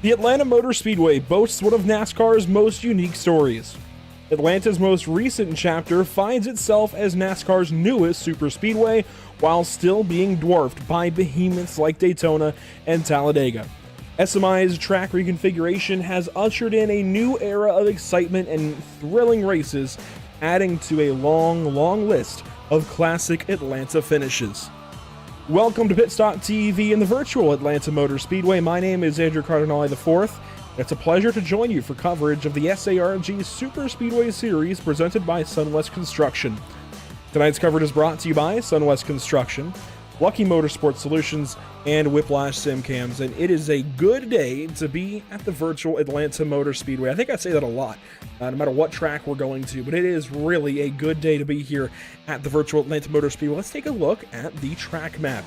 The Atlanta Motor Speedway boasts one of NASCAR's most unique stories. Atlanta's most recent chapter finds itself as NASCAR's newest superspeedway, while still being dwarfed by behemoths like Daytona and Talladega. SMI's track reconfiguration has ushered in a new era of excitement and thrilling races, adding to a long list of classic Atlanta finishes. Welcome to Pit Stop TV and the virtual Atlanta Motor Speedway. My name is Andrew Cardinale IV. It's a pleasure to join you for coverage of the SARG Superspeedway Series presented by Sunwest Construction. Tonight's coverage is brought to you by Sunwest Construction, Lucky Motorsport Solutions, and Whiplash Simcams, and it is a good day to be at the virtual Atlanta Motor Speedway. I think I say that a lot, no matter what track we're going to, but it is really a good day to be here at the virtual Atlanta Motor Speedway. Let's take a look at the track map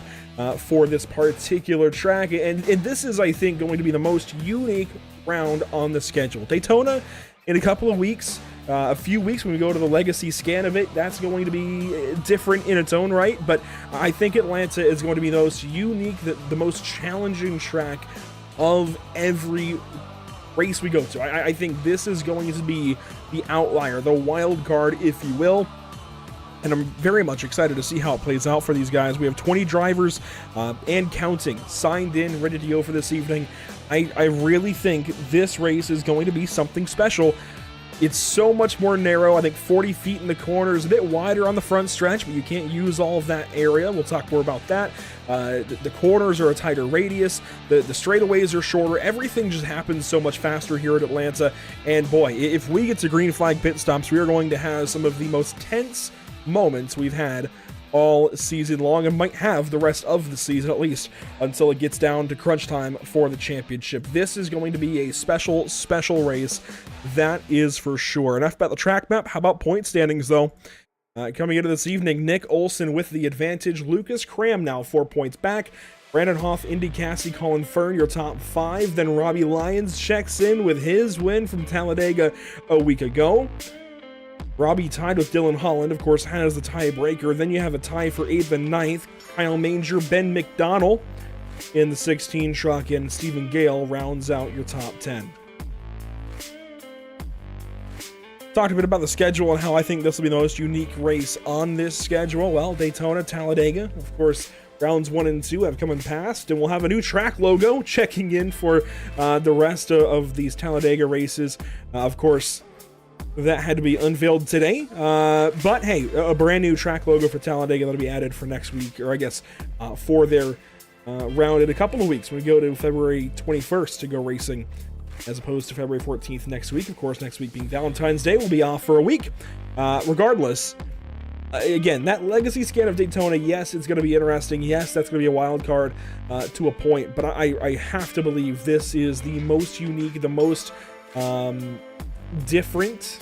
for this particular track, and this is, I think, going to be the most unique round on the schedule. Daytona in a couple of weeks. A few weeks when we go to the legacy scan of it, that's going to be different in its own right, but I think Atlanta is going to be the most unique, the most challenging track of every race we go to. I think this is going to be the outlier, the wild card, if you will. And I'm very much excited to see how it plays out for these guys. We have 20 drivers and counting signed in, ready to go for this evening. I really think this race is going to be something special. It's so much more narrow. I think 40 feet in the corners, a bit wider on the front stretch, but you can't use all of that area. We'll talk more about that. The corners are a tighter radius. The straightaways are shorter. Everything just happens so much faster here at Atlanta. And boy, if we get to green flag pit stops, we are going to have some of the most tense moments we've had all season long, and might have the rest of the season, at least until it gets down to crunch time for the championship. This is going to be a special race, that is for sure. Enough about the track map. How about point standings, though? Coming into this evening, Nick Olson with the advantage. Lucas Cram now 4 points back. Brandon Hoff, Indy Cassie, Colin Fern, your top 5. Then Robbie Lyons checks in with his win from Talladega a week ago. Robbie tied with Dylan Holland, of course, has the tiebreaker. Then you have a tie for 8th and 9th. Kyle Manger, Ben McDonnell in the 16 truck, and Stephen Gale rounds out your top 10. Talked a bit about the schedule and how I think this will be the most unique race on this schedule. Well, Daytona, Talladega, of course, rounds 1 and 2 have come and passed, and we'll have a new track logo checking in for the rest of these Talladega races. Of course, that had to be unveiled today, but hey, a brand new track logo for Talladega that'll be added for next week, or I guess for their round in a couple of weeks when we go to February 21st to go racing, as opposed to February 14th next week. Of course, next week being Valentine's Day, we'll be off for a week. Regardless, again, that legacy scan of Daytona, yes, it's going to be interesting. Yes, that's going to be a wild card to a point, but I have to believe this is the most unique, the most different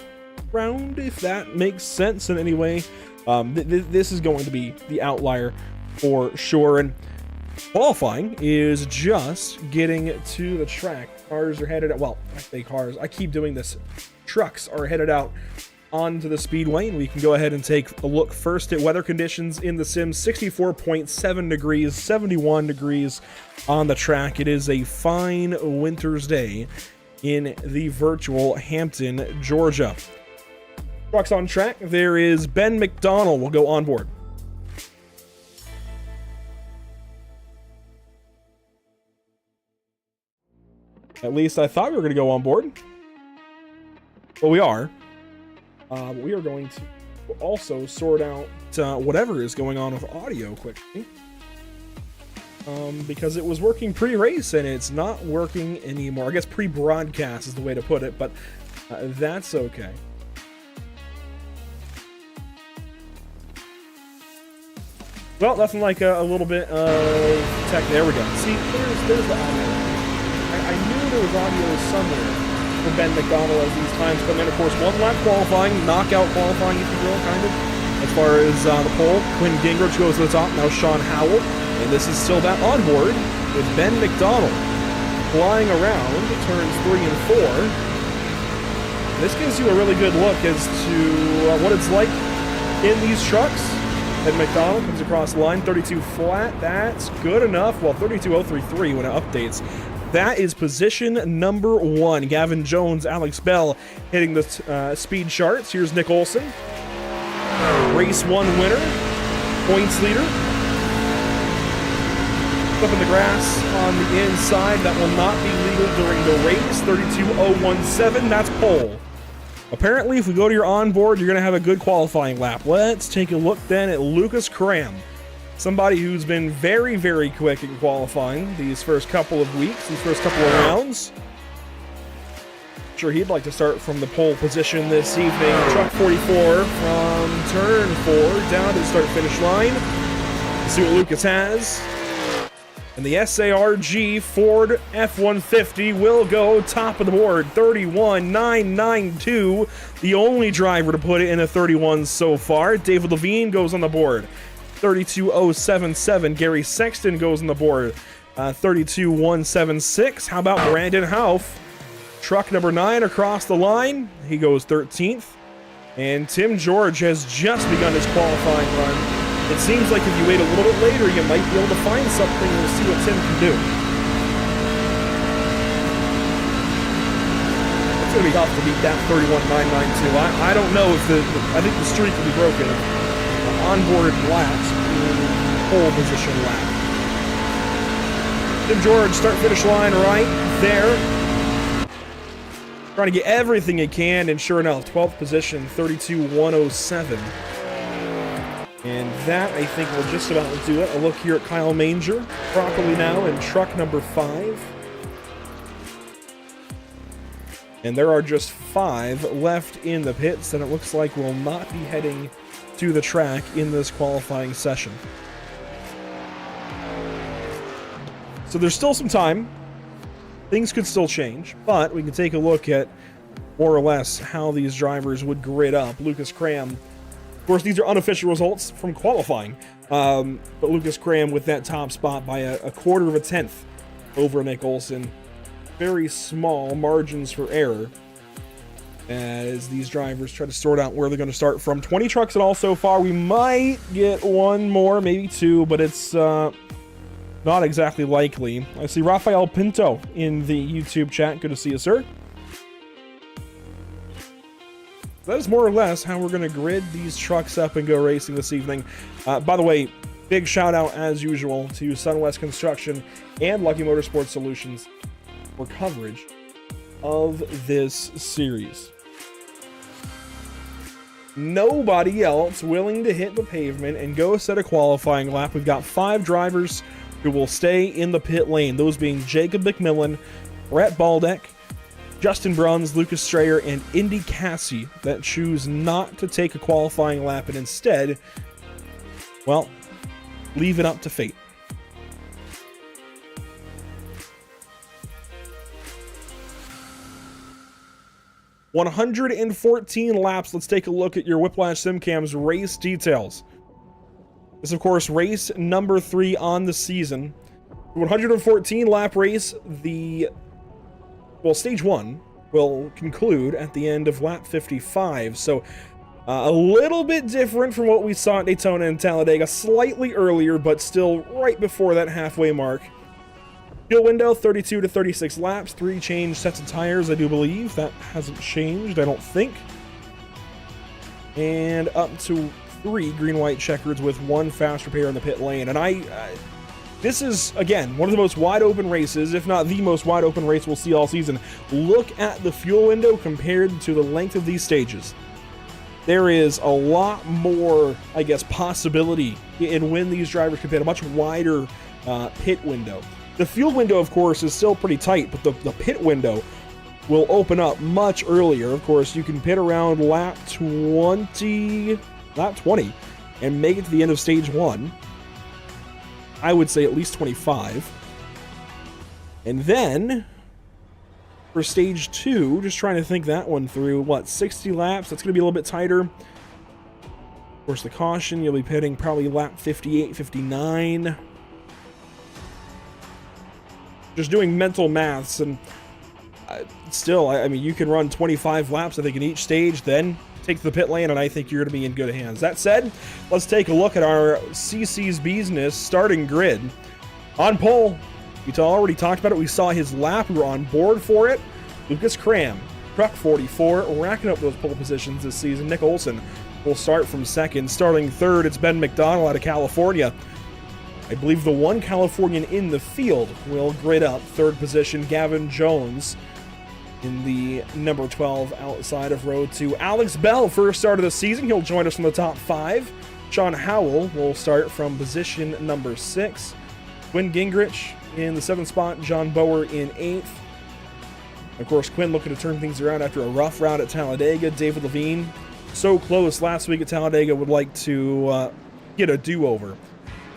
round, if that makes sense in any way. This is going to be the outlier for sure, and qualifying is just getting to the track. Cars are headed out, well, I say cars, I keep doing this. Trucks are headed out onto the speedway, and we can go ahead and take a look first at weather conditions in the sim. 64.7 degrees, 71 degrees on the track. It is a fine winter's day in the virtual Hampton, Georgia. Trucks on track. There is Ben McDonnell will go on board. At least I thought we were going to go on board. Well, we are. We are going to also sort out whatever is going on with audio quickly. Because it was working pre-race and it's not working anymore. I guess pre-broadcast is the way to put it, but that's okay. Well, nothing like a little bit of tech. There we go. See, there's the audio. I knew there was audio somewhere for Ben McDonnell as these times come in. Of course, one lap qualifying, knockout qualifying, if you will, kind of. As far as the pole, Quinn Gingrich goes to the top. Now Sean Howell. And this is still that onboard with Ben McDonnell flying around turns 3 and 4. This gives you a really good look as to what it's like in these trucks. And McDonnell comes across the line, 32 flat. That's good enough. Well, 32.033 when it updates. that is position number 1. Gavin Jones, Alex Bell hitting the speed charts. Here's Nick Olson, race 1 winner, points leader. Up in the grass on the inside. That will not be legal during the race. 32.017, that's pole. Apparently, if we go to your onboard, you're going to have a good qualifying lap. Let's take a look then at Lucas Cram. Somebody who's been very, very quick in qualifying these first couple of weeks, these first couple of rounds. Sure, he'd like to start from the pole position this evening. Truck 44 from turn 4 down to the start-finish line. Let's see what Lucas has. And the SARG Ford F-150 will go top of the board, 31.992. The only driver to put it in a 31 so far. David Levine goes on the board, 32.077. Gary Sexton goes on the board, 32.176. How about Brandon Houff? Truck number 9 across the line. He goes 13th. And Tim George has just begun his qualifying run. It seems like if you wait a little bit later, you might be able to find something and see what Tim can do. It's going to be tough to beat that 31.992. I don't know if I think the streak will be broken. The onboard laps in pole position lap. Tim George, start-finish line right there. Trying to get everything he can, and sure enough, 12th position, 32.107. And that, I think, will just about do it. A look here at Kyle Manger, properly now in truck number 5. And there are just 5 left in the pits, and it looks like we'll not be heading to the track in this qualifying session. So there's still some time. Things could still change, but we can take a look at more or less how these drivers would grid up. Lucas Cram, of course, these are unofficial results from qualifying, but Lucas Cram with that top spot by a quarter of a tenth over Nick Olson. Very small margins for error as these drivers try to sort out where they're going to start from. 20 trucks in all so far. We might get one more, maybe 2, but it's not exactly likely. I see Rafael Pinto in the YouTube chat. Good to see you, sir. That is more or less how we're going to grid these trucks up and go racing this evening. By the way, big shout out as usual to Sunwest Construction and Lucky Motorsports Solutions for coverage of this series. Nobody else willing to hit the pavement and go set a qualifying lap. We've got 5 drivers who will stay in the pit lane, those being Jacob McMillan, Brett Baldeck, Justin Bruns, Lucas Strayer, and Indy Cassie that choose not to take a qualifying lap and instead, well, leave it up to fate. $114 laps. Let's take a look at your Whiplash SimCam's race details. This, of course, race number 3 on the season. 114 lap race. Stage 1 will conclude at the end of lap 55. So a little bit different from what we saw at Daytona and Talladega. Slightly earlier, but still right before that halfway mark. Fuel window, 32 to 36 laps. 3 change sets of tires, I do believe. That hasn't changed, I don't think. And up to 3 green-white checkers with 1 fast repair in the pit lane. And this is, again, one of the most wide-open races, if not the most wide-open race we'll see all season. Look at the fuel window compared to the length of these stages. There is a lot more, I guess, possibility in when these drivers can hit a much wider pit window. The fuel window, of course, is still pretty tight, but the pit window will open up much earlier. Of course, you can pit around lap 20, and make it to the end of stage 1. I would say at least 25. And then, for stage 2, just trying to think that one through, 60 laps? That's going to be a little bit tighter. Of course, the caution, you'll be pitting probably lap 58, 59. Just doing mental maths, and still, I mean, you can run 25 laps, I think, in each stage, then take to the pit lane, and I think you're going to be in good hands. That said, let's take a look at our CC's Business starting grid. On pole, We already talked about it. We saw his lap. We were on board for it. Lucas Cram, truck 44, racking up those pole positions this season. Nick Olson will start from second. Starting third, it's Ben McDonald out of California. I believe the one Californian in the field will grid up third position. Gavin Jones in the number 12 outside of row 2. Alex Bell, first start of the season. He'll join us from the top 5. Sean Howell will start from position number 6. Quinn Gingrich in the 7th spot. John Bower in 8th. Of course, Quinn looking to turn things around after a rough round at Talladega. David Levine, so close last week at Talladega, would like to get a do-over.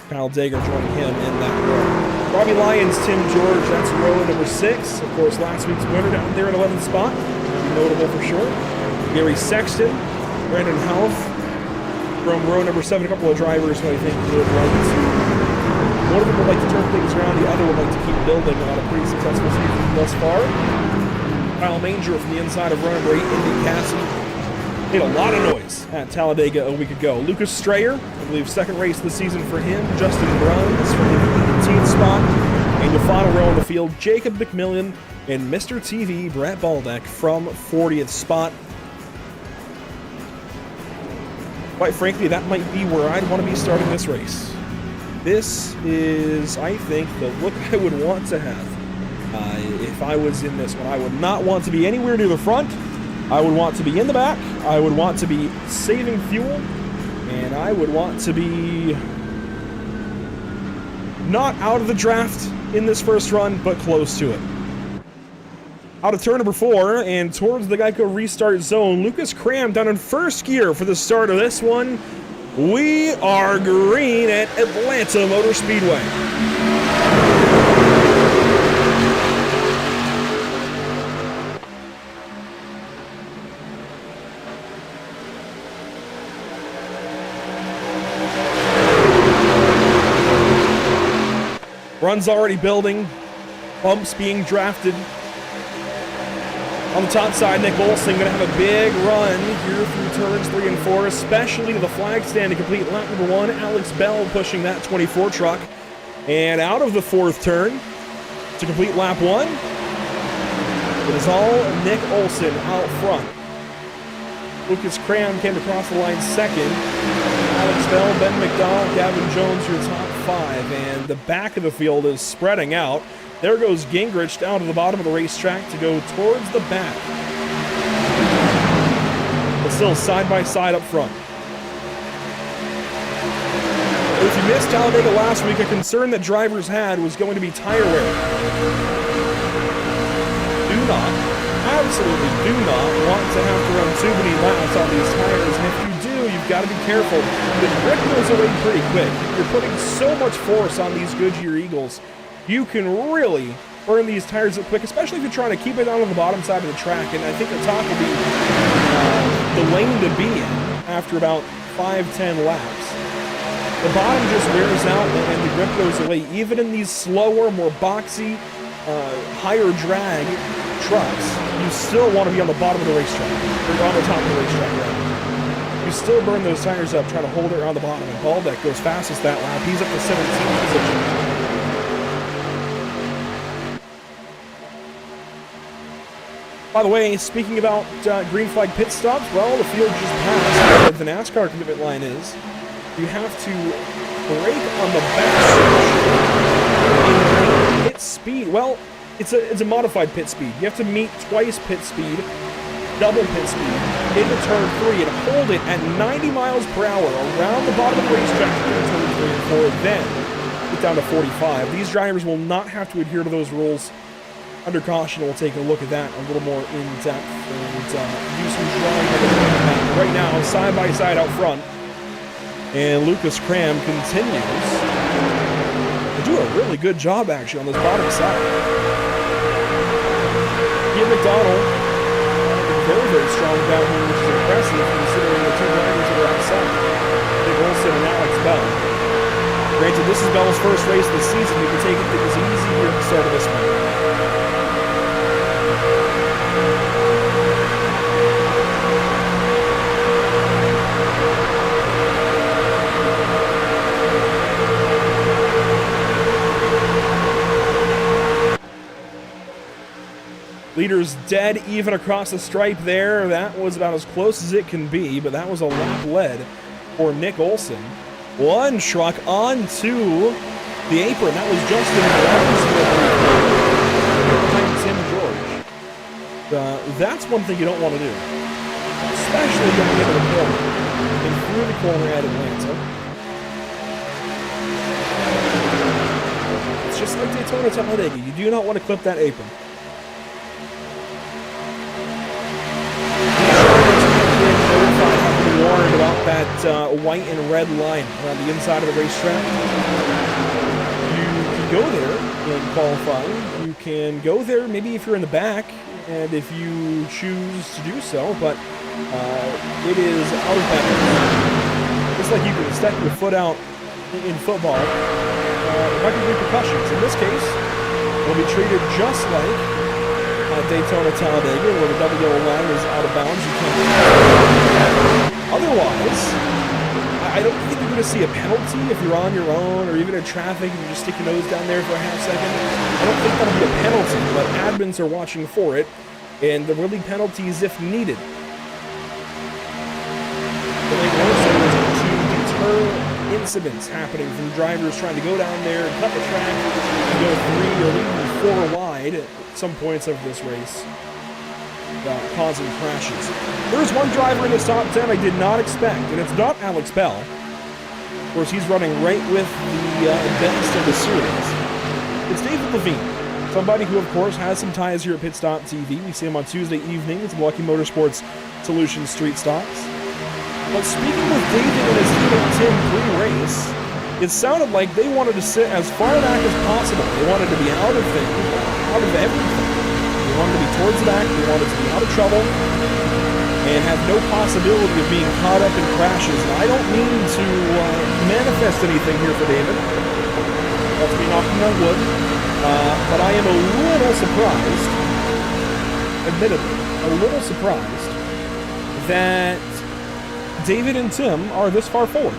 Kyle Dager joining him in that row. Robbie Lyons, Tim George, that's row number 6. Of course, last week's winner down there in 11th spot. Notable for sure. Gary Sexton, Brandon Houff from row number 7. A couple of drivers who I think would like to... One of them would like to turn things around. The other would like to keep building on a pretty successful season thus far. Kyle Manger from the inside of row number 8, Indy Cassidy. Made a lot of noise at Talladega a week ago. Lucas Strayer, I believe second race of the season for him. Justin Bruns from the 18th spot. And the final row in the field, Jacob McMillan and Mr. TV, Brett Baldeck from 40th spot. Quite frankly, that might be where I'd want to be starting this race. This is, I think, the look I would want to have if I was in this one. I would not want to be anywhere near the front. I would want to be in the back. I would want to be saving fuel. And I would want to be not out of the draft in this first run, but close to it. Out of turn number 4 and towards the Geico restart zone, Lucas Cram down in first gear for the start of this one. We are green at Atlanta Motor Speedway. Run's already building, bumps being drafted. On the top side, Nick Olson going to have a big run here through turns 3 and 4, especially to the flag stand to complete lap number 1. Alex Bell pushing that 24 truck. And out of the 4th turn to complete lap 1, it is all Nick Olson out front. Lucas Cram came across the line second. Alex Bell, Ben McDonald, Gavin Jones, your top 5. And the back of the field is spreading out. There goes Gingrich down to the bottom of the racetrack to go towards the back. But still side by side up front. If you missed Talladega last week, a concern that drivers had was going to be tire wear. Absolutely do not want to have to run too many laps on these tires, and if you do, you've got to be careful. The grip goes away pretty quick. You're putting so much force on these Goodyear Eagles. You can really burn these tires up quick, especially if you're trying to keep it on the bottom side of the track, and I think the top will be the lane to be in after about 5-10 laps. The bottom just wears out and the grip goes away. Even in these slower, more boxy, higher drag trucks, you still want to be on the bottom of the racetrack, or on the top of the racetrack, rather. You still burn those tires up trying to hold it around the bottom, and Baldeck goes fastest that lap. He's up to 17th position. By the way, speaking about green flag pit stops, well, the field just passed where the NASCAR commitment line is. You have to brake on the back in pit speed. Well, it's a modified pit speed. You have to meet twice pit speed, double pit speed, into turn 3 and hold it at 90 miles per hour around the bottom of the racetrack into turn 3 and 4, then get down to 45. These drivers will not have to adhere to those rules. Under caution, we'll take a look at that a little more in depth and do some drawing of it. Right now, side by side out front, and Lucas Cram continues to do a really good job actually on this bottom side. Ian McDonald, very, very strong down here, which is impressive considering the two drivers that are outside. Nick Olson and Alex Bell. Granted, this is Bell's first race of the season. We can take it as easy here at the start of this one. Leader's dead even across the stripe there. That was about as close as it can be, but that was a lap led for Nick Olson. One truck onto the apron. That was Justin behind Tim George. That's one thing you don't want to do, especially going into the corner and through the corner at Atlanta. It's just like Daytona Talladega. You do not want to clip that apron. Warned about that white and red line around the inside of the racetrack. You can go there in qualifying. You can go there maybe if you're in the back and if you choose to do so, but it is out of bounds. Just like you can step your foot out in football, there might be repercussions. In this case, it'll be treated just like Daytona Talladega, where the double yellow line is out of bounds. You can't. Otherwise, I don't think you're going to see a penalty if you're on your own, or even in traffic and you just stick your nose down there for a half second. I don't think that'll be a penalty, but admins are watching for it, and there will be penalties if needed. The main reason is to deter incidents happening from drivers trying to go down there and cut the track and go 3 or even 4 wide at some points of this race, causing crashes. There's one driver in this top 10 I did not expect, and it's not Alex Bell. Of course, he's running right with the best of the series. It's David Levine, somebody who, of course, has some ties here at Pit Stop TV. We see him on Tuesday evenings at Lucky Motorsports Solutions Street Stocks. But speaking with David and his teammate Tim pre-race, it sounded like they wanted to sit as far back as possible. They wanted to be out of things, out of everything. They wanted to be towards the back, they wanted to be out of trouble, and have no possibility of being caught up in crashes. And I don't mean to manifest anything here for David. That's me knocking on wood. But I am a little surprised, admittedly, a little surprised that David and Tim are this far forward.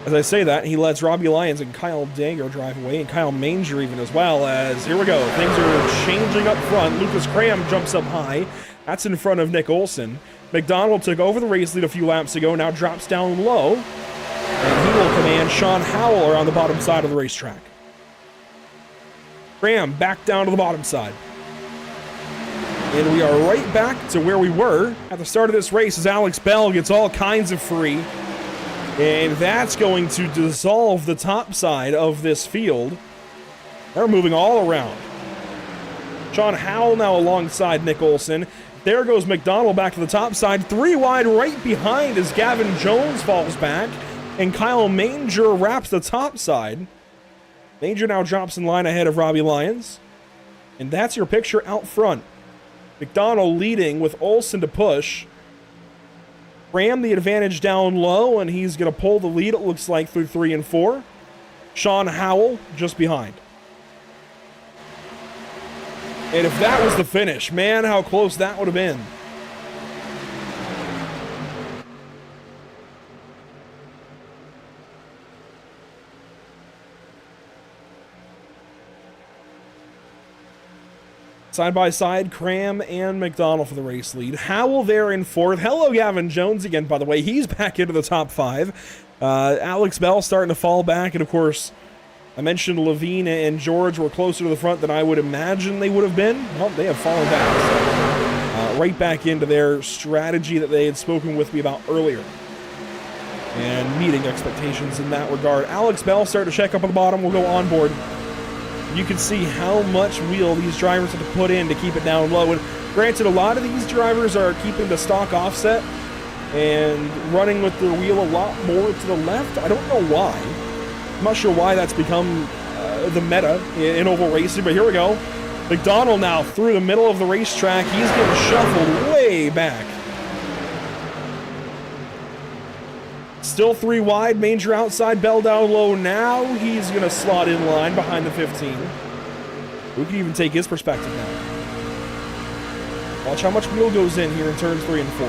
As I say that, he lets Robbie Lyons and Kyle Danger drive away, and Kyle Manger even as well, as here we go. Things are changing up front. Lucas Cram jumps up high. That's in front of Nick Olson. McDonald took over the race lead a few laps ago, now drops down low, and he will command Sean Howell around the bottom side of the racetrack. Cram back down to the bottom side. And we are right back to where we were at the start of this race as Alex Bell gets all kinds of free. And that's going to dissolve the top side of this field. They're moving all around. Sean Howell now alongside Nick Olson. There goes McDonald back to the top side. 3 wide right behind as Gavin Jones falls back. And Kyle Manger wraps the top side. Manger now drops in line ahead of Robbie Lyons. And that's your picture out front. McDonald leading with Olson to push. Ram the advantage down low, and he's going to pull the lead, it looks like, through 3 and 4. Sean Howell just behind. And if that was the finish, man, how close that would have been. Side by side, Cram and McDonald for the race lead. Howell there in 4th. Hello, Gavin Jones again, by the way. He's back into the top 5. Alex Bell starting to fall back. And, of course, I mentioned Levine and George were closer to the front than I would imagine they would have been. Well, they have fallen back. So, right back into their strategy that they had spoken with me about earlier. And meeting expectations in that regard. Alex Bell starting to check up on the bottom. We'll go on board. You can see how much wheel these drivers have to put in to keep it down low. And granted, a lot of these drivers are keeping the stock offset and running with their wheel a lot more to the left. I don't know why. I'm not sure why that's become the meta in oval racing, but here we go. McDonald now through the middle of the racetrack. He's getting shuffled way back. Still 3 wide, Manger outside, Bell down low. Now he's going to slot in line behind the 15. We can even take his perspective now. Watch how much wheel goes in here in turns 3 and 4.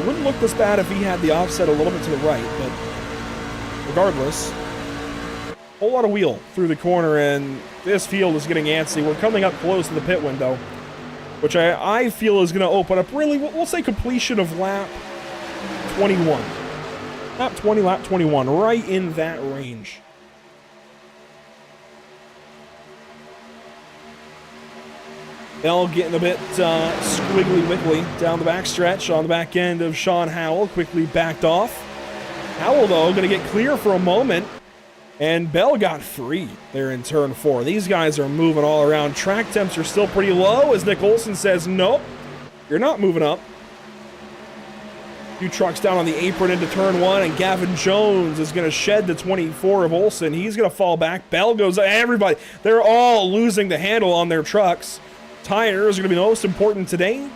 It wouldn't look this bad if he had the offset a little bit to the right, but regardless, a whole lot of wheel through the corner, and this field is getting antsy. We're coming up close to the pit window, which I feel is going to open up really, we'll say completion of lap 21. Lap 20, lap 21, right in that range. Bell getting a bit squiggly wiggly down the backstretch on the back end of Sean Howell, quickly backed off. Howell, though, going to get clear for a moment, and Bell got free there in turn 4. These guys are moving all around. Track temps are still pretty low as Nick Olsen says, nope, you're not moving up. Two trucks down on the apron into turn 1, and Gavin Jones is going to shed the 24 of Olsen. He's going to fall back. Bell goes, everybody, they're all losing the handle on their trucks. Tires are going to be the most important today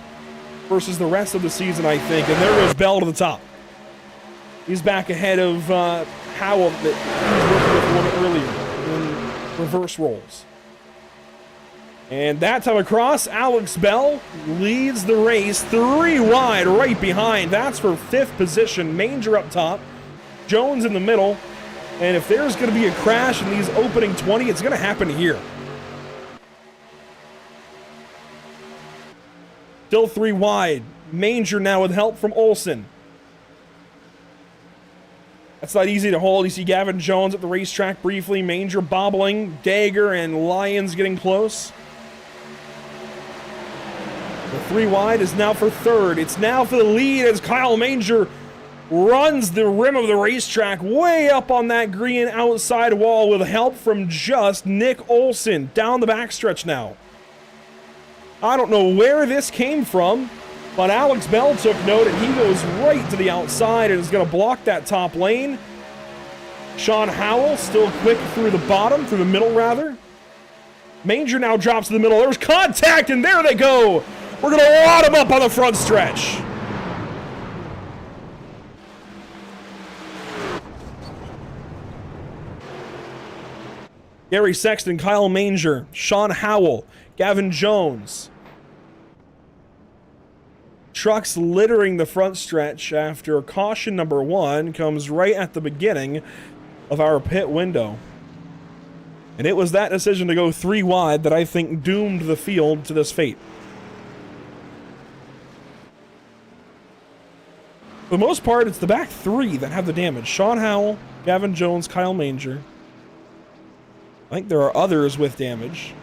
versus the rest of the season, I think. And there goes Bell to the top. He's back ahead of Howell that he was working with a little bit earlier in reverse rolls. And that time across, Alex Bell leads the race 3 wide right behind. That's for 5th position. Manger up top, Jones in the middle. And if there's going to be a crash in these opening 20, it's going to happen here. Still 3 wide. Manger now with help from Olsen. That's not easy to hold. You see Gavin Jones at the racetrack briefly. Manger bobbling. Dagger and Lyons getting close. The 3 wide is now for 3rd. It's now for the lead as Kyle Manger runs the rim of the racetrack way up on that green outside wall with help from just Nick Olsen down the backstretch now. I don't know where this came from, but Alex Bell took note, and he goes right to the outside and is going to block that top lane. Sean Howell still quick through the middle rather. Manger now drops to the middle. There's contact, and there they go. We're going to wad him up on the front stretch. Gary Sexton, Kyle Manger, Sean Howell, Gavin Jones. Trucks littering the front stretch after caution number 1 comes right at the beginning of our pit window. And it was that decision to go 3 wide that I think doomed the field to this fate. For the most part, it's the back 3 that have the damage. Sean Howell, Gavin Jones, Kyle Manger. I think there are others with damage.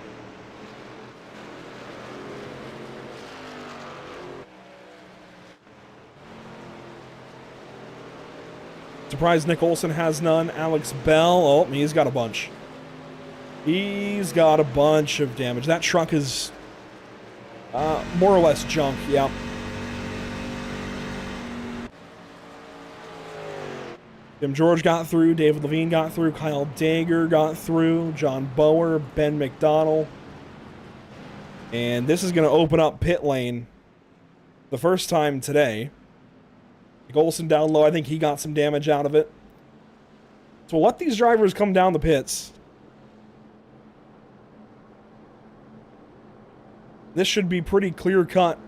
Surprised Nick Olsen has none. Alex Bell, oh, he's got a bunch. He's got a bunch of damage. That truck is more or less junk, yeah. Tim George got through, David Levine got through, Kyle Dagger got through, John Bower, Ben McDonald. And this is going to open up pit lane the first time today. Olsen down low, I think he got some damage out of it. So we'll let these drivers come down the pits. This should be pretty clear-cut.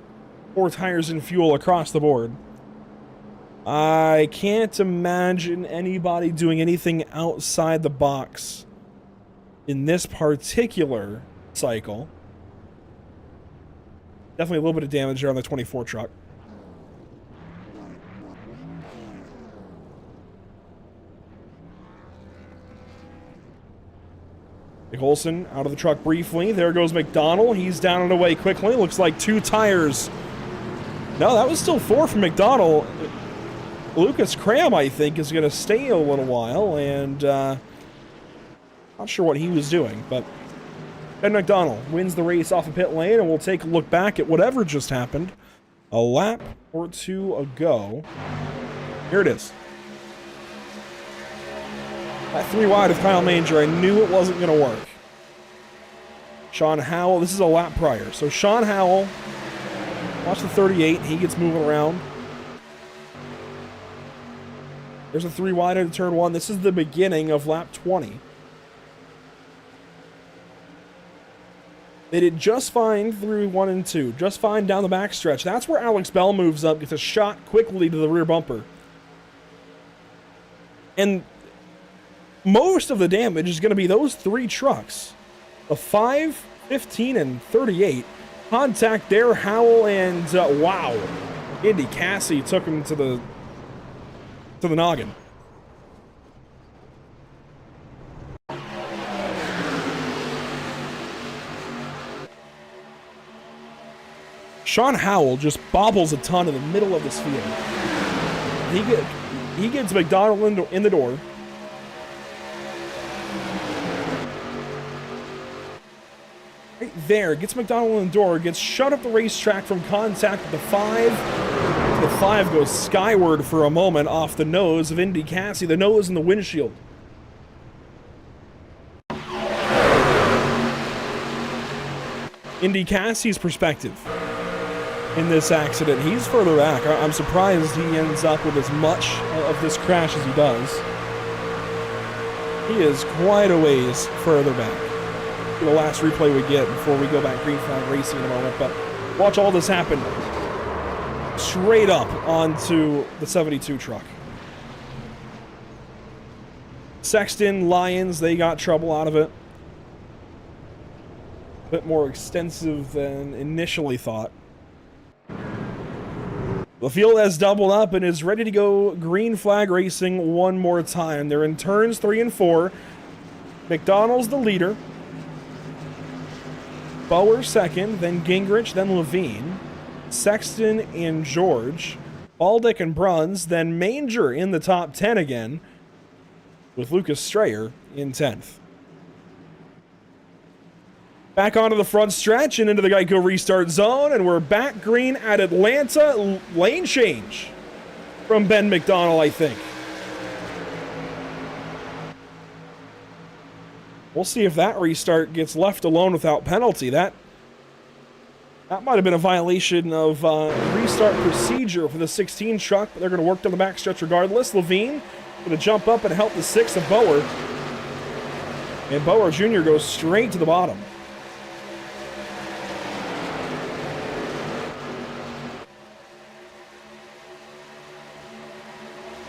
4 tires and fuel across the board. I can't imagine anybody doing anything outside the box in this particular cycle. Definitely a little bit of damage there on the 24 truck. Nick Olsen out of the truck briefly. There goes McDonald. He's down and away quickly. Looks like 2 tires. No, that was still 4 from McDonald. Lucas Cram, I think, is going to stay a little while, and not sure what he was doing, but Ben McDonald wins the race off of pit lane, and we'll take a look back at whatever just happened a lap or 2 ago. Here it is. That 3 wide of Kyle Manger, I knew it wasn't going to work. Sean Howell, this is a lap prior. So Sean Howell, watch the 38, he gets moving around. There's a 3 wide into turn 1. This is the beginning of lap 20. I They did just fine through 1 and 2. Just fine down the backstretch. That's where Alex Bell moves up, gets a shot quickly to the rear bumper. And most of the damage is going to be those 3 trucks. The 5, 15, and 38. Contact there, Howell, and wow. Indy Cassie took him to the noggin. Sean Howell just bobbles a ton in the middle of this field. He gets McDonald in the door. Right there, gets McDonald in the door, gets shut up the racetrack from contact with the 5. The 5 goes skyward for a moment off the nose of Indy Cassie, the nose and the windshield. Indy Cassie's perspective in this accident, he's further back. I'm surprised he ends up with as much of this crash as he does. He is quite a ways further back. The last replay we get before we go back green flag racing in a moment, but watch all this happen straight up onto the 72 truck. Sexton, Lyons, they got trouble out of it. A bit more extensive than initially thought. The field has doubled up and is ready to go green flag racing one more time. They're in turns 3 and 4. McDonald's the leader. Bower second, then Gingrich, then Levine. Sexton and George. Baldick and Bruns, then Manger in the top 10 again, with Lucas Strayer in 10th. Back onto the front stretch and into the Geico restart zone, and we're back green at Atlanta. Lane change from Ben McDonald, I think. We'll see if that restart gets left alone without penalty. That might have been a violation of restart procedure for the 16 truck, but they're going to work down the backstretch regardless. Levine going to jump up and help the 6 of Bower. And Bower Jr. goes straight to the bottom.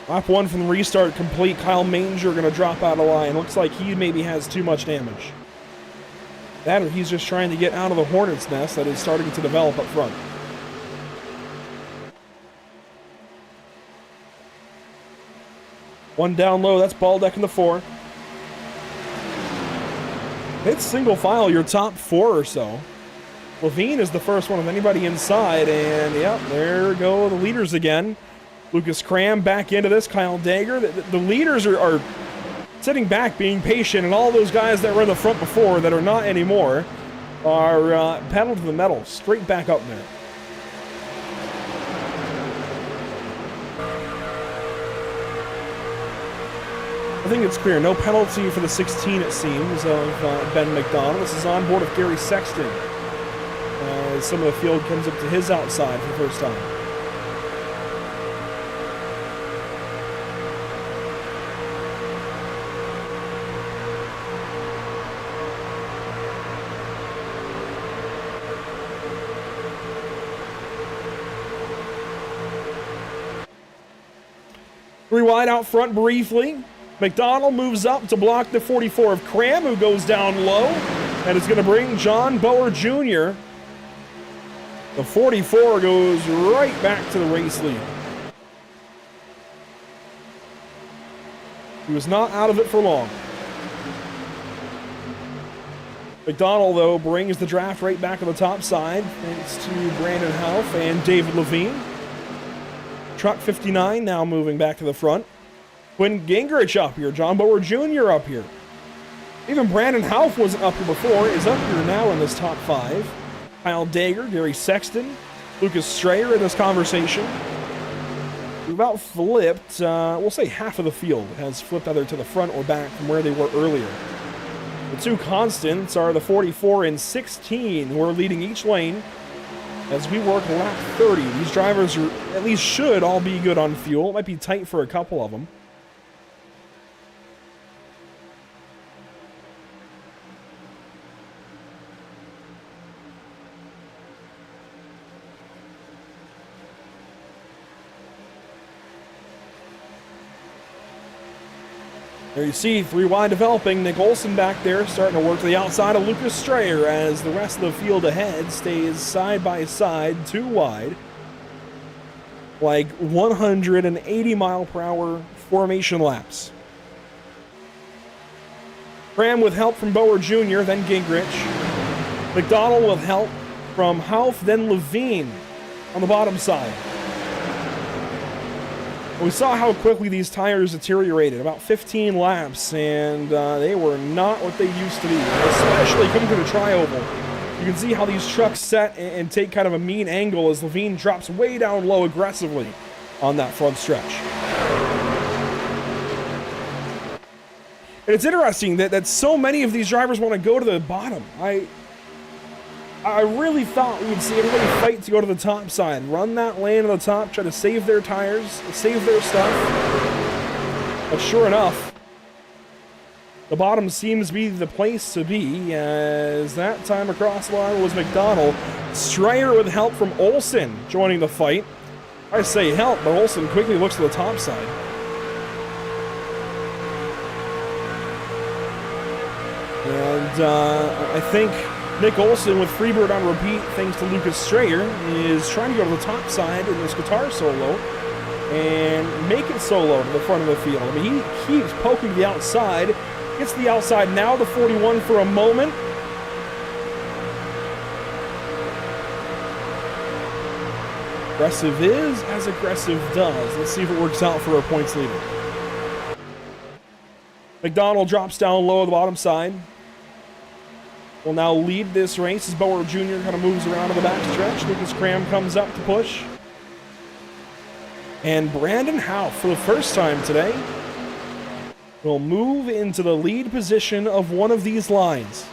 Lap 1 from the restart complete. Kyle Manger going to drop out of line. Looks like he maybe has too much damage. That or he's just trying to get out of the hornet's nest that is starting to develop up front. One down low. That's Baldeck in the 4. Hit single file your top 4 or so. Levine is the first one with anybody inside. And, yep, there go the leaders again. Lucas Cram back into this. Kyle Dagger. The leaders are sitting back, being patient, and all those guys that were in the front before that are not anymore are pedal to the metal, straight back up there. I think it's clear. No penalty for the 16, it seems, of Ben McDonald. This is on board of Gary Sexton as some of the field comes up to his outside for the first time. Three wide out front briefly. McDonald moves up to block the 44 of Cram, who goes down low, and is going to bring John Bower Jr. The 44 goes right back to the race lead. He was not out of it for long. McDonald, though, brings the draft right back on the top side, thanks to Brandon Houff and David Levine. Truck 59 now moving back to the front. Quinn Gingrich up here. John Bower Jr. up here. Even Brandon Houff wasn't up here before, is up here now in this top 5. Kyle Dagger, Gary Sexton, Lucas Strayer in this conversation. We've about flipped, we'll say half of the field has flipped either to the front or back from where they were earlier. The two constants are the 44 and 16, who are leading each lane. As we work lap 30, these drivers are, at least should all be good on fuel. It might be tight for a couple of them. There you see 3 wide developing. Nick Olsen back there starting to work to the outside of Lucas Strayer as the rest of the field ahead stays side by side, 2 wide. Like 180 mile per hour formation laps. Cram with help from Bauer Jr., then Gingrich. McDonald with help from Hauff, then Levine on the bottom side. We saw how quickly these tires deteriorated, about 15 laps, and they were not what they used to be, especially coming to the tri-oval. You can see how these trucks set and take kind of a mean angle as Levine drops way down low aggressively on that front stretch. And it's interesting that so many of these drivers want to go to the bottom. I really thought we would see everybody fight to go to the top side, run that lane to the top, try to save their tires, save their stuff. But sure enough, the bottom seems to be the place to be, as that time across the line was McDonald. Strayer with help from Olsen joining the fight. I say help, but Olsen quickly looks to the top side. And I think Nick Olsen with Freebird on repeat, thanks to Lucas Strayer, is trying to go to the top side in this guitar solo and make it solo to the front of the field. I mean, he keeps poking the outside, gets the outside now to 41 for a moment. Aggressive is as aggressive does. Let's see if it works out for our points leader. McDonald drops down low at the bottom side. Will now lead this race as Bauer Jr. kind of moves around in the back stretch. Lucas Cram comes up to push. And Brandon Hauff, for the first time today, will move into the lead position of one of these lines.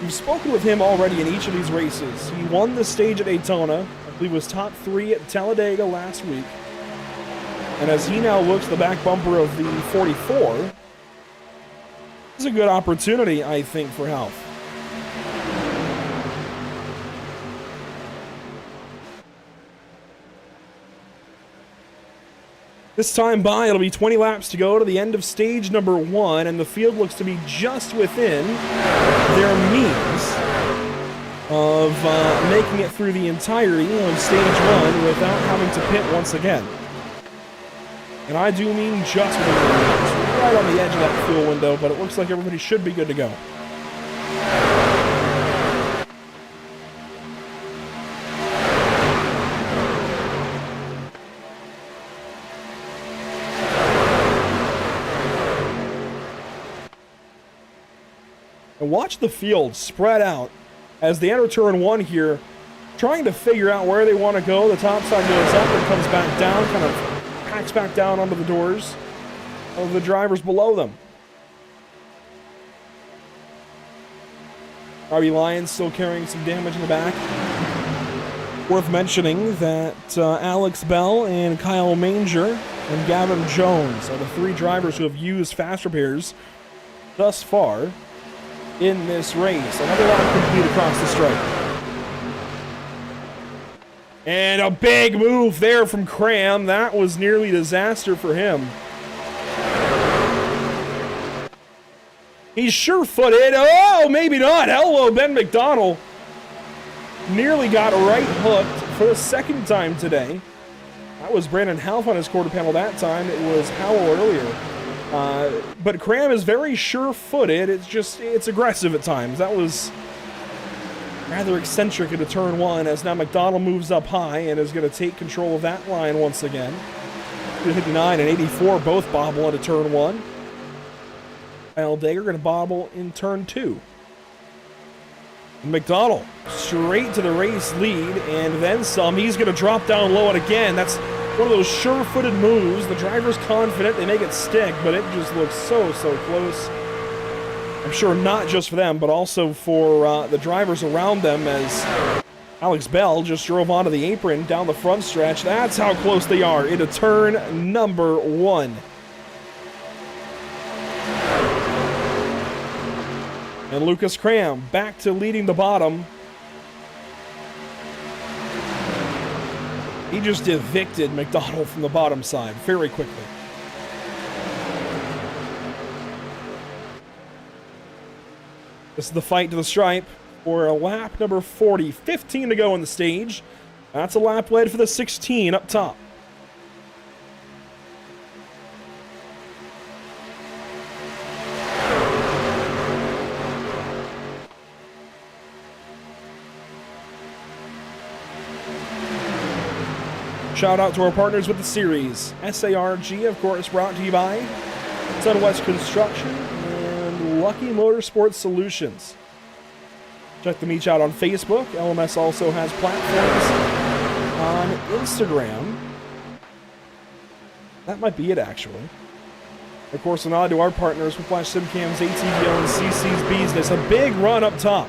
We've spoken with him already in each of these races. He won the stage at Daytona. I believe was top 3 at Talladega last week. And as he now looks at the back bumper of the 44, it's a good opportunity, I think, for Hauff. This time by, it'll be 20 laps to go to the end of stage number 1, and the field looks to be just within their means of making it through the entirety of stage 1 without having to pit once again. And I do mean just within their means. Right on the edge of that fuel window, but it looks like everybody should be good to go. And watch the field spread out as they enter turn 1 here, trying to figure out where they want to go. The top side goes up and comes back down, kind of packs back down onto the doors of the drivers below them. Robbie Lyons still carrying some damage in the back. Worth mentioning that Alex Bell and Kyle Manger and Gavin Jones are the 3 drivers who have used fast repairs thus far in this race. Another lap complete across the stripe. And a big move there from Cram. That was nearly disaster for him. He's sure-footed. Oh, maybe not. Hello, Ben McDonald. Nearly got right hooked for the second time today. That was Brandon Hauff on his quarter panel that time. It was Howell earlier. But Cram is very sure-footed. It's aggressive at times. That was rather eccentric into turn 1 as now McDonald moves up high and is going to take control of that line once again. 59 and 84 both bobble into turn 1. Kyle Dagger going to bobble in turn 2. McDonald straight to the race lead and then some. He's going to drop down low, and again, that's one of those sure-footed moves. The driver's confident, they make it stick, but it just looks so close. I'm sure not just for them, but also for the drivers around them, as Alex Bell just drove onto the apron down the front stretch. That's how close they are into turn number 1. And Lucas Cram back to leading the bottom. He just evicted McDonald from the bottom side very quickly. This is the fight to the stripe for lap number 40. 15 to go on the stage. That's a lap led for the 16 up top. Shout out to our partners with the series. SARG, of course, brought to you by Sunwest Construction and Lucky Motorsports Solutions. Check them each out on Facebook. LMS also has platforms on Instagram. That might be it, actually. Of course, a nod to our partners, Whiplash SimCams, ATVO, and CC's Business. A big run up top.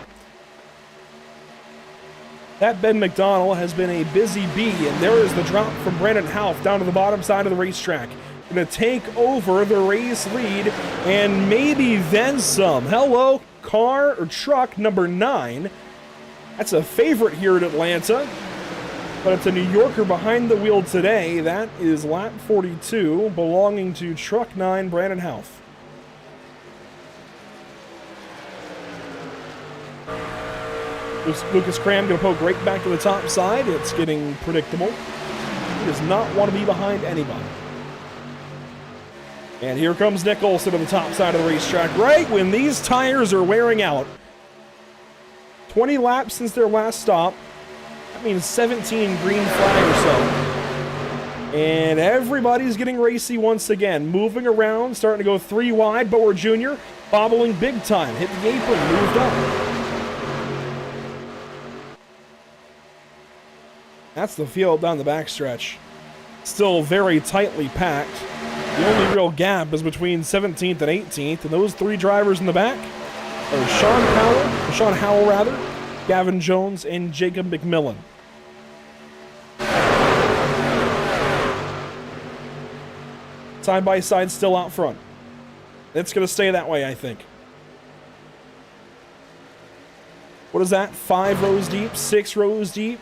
That Ben McDonald has been a busy bee, and there is the drop from Brandon Houff down to the bottom side of the racetrack. Going to take over the race lead, and maybe then some. Hello, car or truck number 9. That's a favorite here at Atlanta, but it's a New Yorker behind the wheel today. That is lap 42, belonging to truck 9, Brandon Houff. Lucas Cram going to poke right back to the top side. It's getting predictable. He does not want to be behind anybody. And here comes Nick Olson on the top side of the racetrack, right when these tires are wearing out. 20 laps since their last stop. That means 17 green flag or so. And everybody's getting racy once again. Moving around, starting to go 3 wide. Bower Jr. bobbling big time. Hit the apron, moved up. That's the field down the backstretch. Still very tightly packed. The only real gap is between 17th and 18th, and those 3 drivers in the back are Sean Howell, Gavin Jones, and Jacob McMillan. Side by side still out front. It's going to stay that way, I think. What is that? 5 rows deep, 6 rows deep.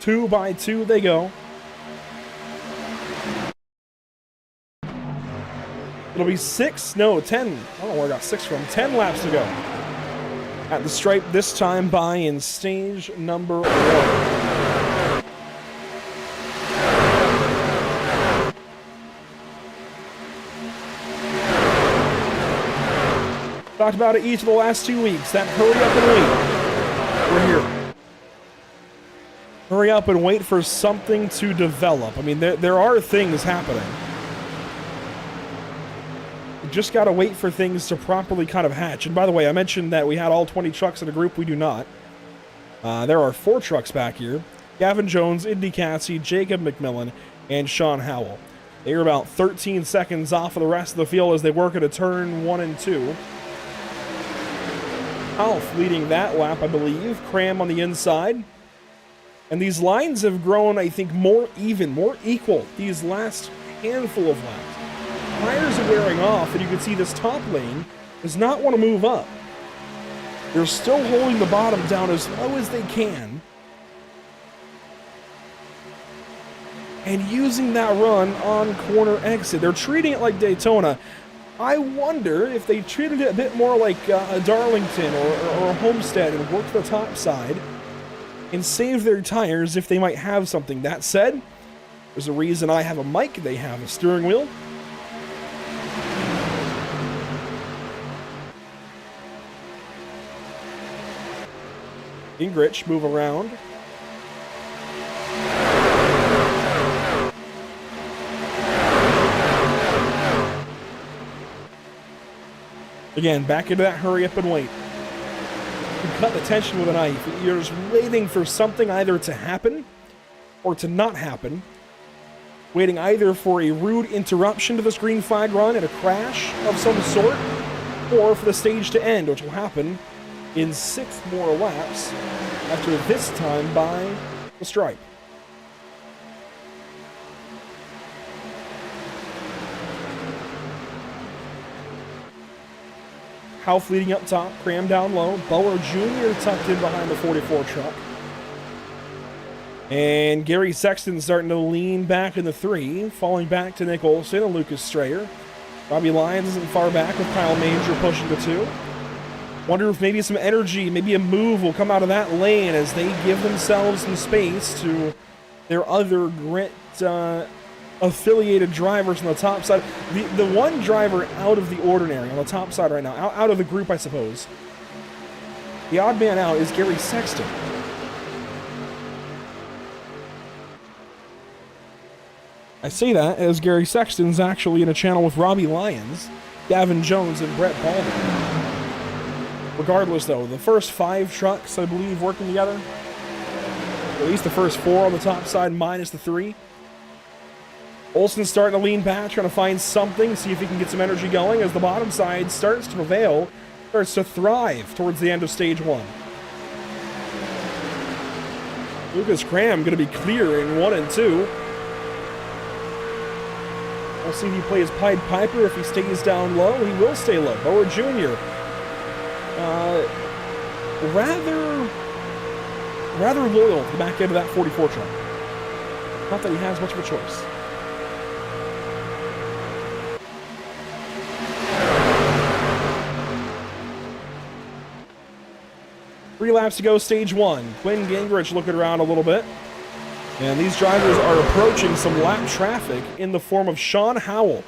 2 by 2 they go. It'll be 10. I don't know where I got 6 from. 10 laps to go. At the stripe this time by in stage number 1. Talked about it each of the last 2 weeks. That hurry up and wait. We're here. Hurry up and wait for something to develop. I mean, there are things happening. You just got to wait for things to properly kind of hatch. And by the way, I mentioned that we had all 20 trucks in a group. We do not. There are 4 trucks back here. Gavin Jones, Indy Cassie, Jacob McMillan, and Sean Howell. They are about 13 seconds off of the rest of the field as they work at a turn 1 and 2. Houff leading that lap, I believe. Cram on the inside. And these lines have grown, I think, more even, more equal these last handful of laps. Tires are wearing off, and you can see this top lane does not want to move up. They're still holding the bottom down as low as they can. And using that run on corner exit. They're treating it like Daytona. I wonder if they treated it a bit more like a Darlington or a Homestead and worked the top side and save their tires if they might have something. That said, there's a reason I have a mic, they have a steering wheel. Gingrich, move around. Again, back into that hurry up and wait. You cut the tension with a knife. You're just waiting for something either to happen or to not happen. Waiting either for a rude interruption to this green flag run and a crash of some sort, or for the stage to end, which will happen in 6 more laps after this time by the stripe. Houff leading up top, Cram down low. Bower Jr. tucked in behind the 44 truck. And Gary Sexton starting to lean back in the 3, falling back to Nick Olson and Lucas Strayer. Robbie Lyons isn't far back with Kyle Manger pushing the 2. Wonder if maybe some energy, maybe a move will come out of that lane as they give themselves some space to their other grit affiliated drivers on the top side. The one driver out of the ordinary on the top side right now, out of the group, I suppose. The odd man out is Gary Sexton. I say that as Gary Sexton's actually in a channel with Robbie Lyons, Gavin Jones, and Brett Baldwin. Regardless, though, the first 5 trucks, I believe, working together. At least the first 4 on the top side, minus the 3. Olsen's starting to lean back, trying to find something, see if he can get some energy going as the bottom side starts to prevail, starts to thrive towards the end of stage 1. Lucas Cram going to be clear in 1 and 2. We'll see if he plays Pied Piper. If he stays down low, he will stay low. Bower Jr. Rather loyal to the back end of that 44 truck. Not that he has much of a choice. Three laps to go, stage 1. Quinn Gingrich looking around a little bit. And these drivers are approaching some lap traffic in the form of Sean Howell.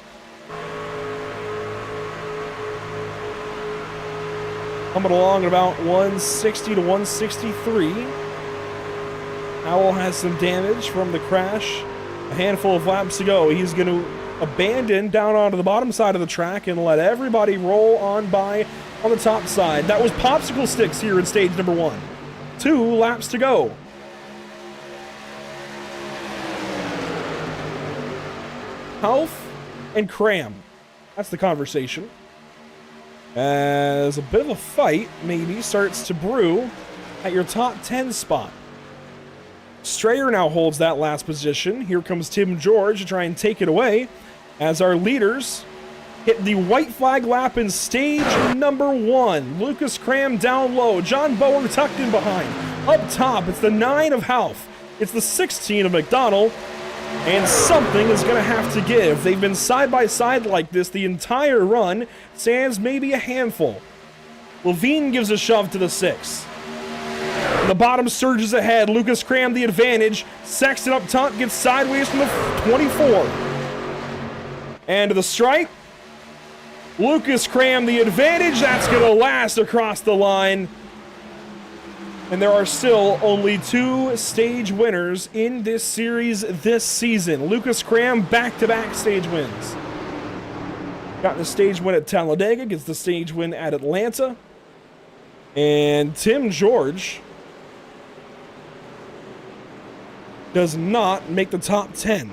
Coming along at about 160 to 163. Howell has some damage from the crash. A handful of laps to go. He's going to abandon down onto the bottom side of the track and let everybody roll on by on the top side. That was popsicle sticks here in stage number 1. 2 laps to go. Health and Cram. That's the conversation. As a bit of a fight maybe starts to brew at your top 10 spot. Strayer now holds that last position. Here comes Tim George to try and take it away as our leaders hit the white flag lap in stage number 1. Lucas Cram down low. John Bowen tucked in behind. Up top, it's the 9 of Half. It's the 16 of McDonald. And something is going to have to give. They've been side by side like this the entire run. Sans maybe a handful. Levine gives a shove to the 6. The bottom surges ahead. Lucas Cram the advantage. Sexton up top gets sideways from the 24. And to the stripe. Lucas Cram the advantage. That's going to last across the line. And there are still only 2 stage winners in this series this season. Lucas Cram back-to-back stage wins. Got the stage win at Talladega, gets the stage win at Atlanta. And Tim George does not make the top 10.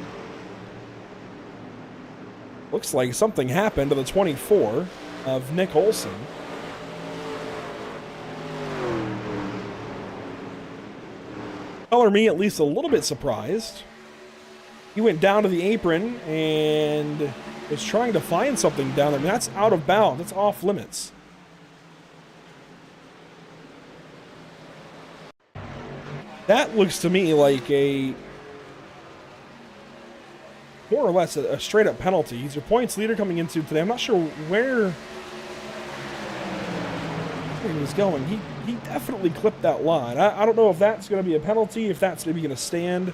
Looks like something happened to the 24 of Nick Olsen. Color me at least a little bit surprised. He went down to the apron and was trying to find something down there. That's out of bounds. That's off limits. That looks to me like a more or less a straight up penalty. He's your points leader coming into today. I'm not sure where he was going. He definitely clipped that line. I don't know if that's going to be a penalty, if that's maybe going to stand.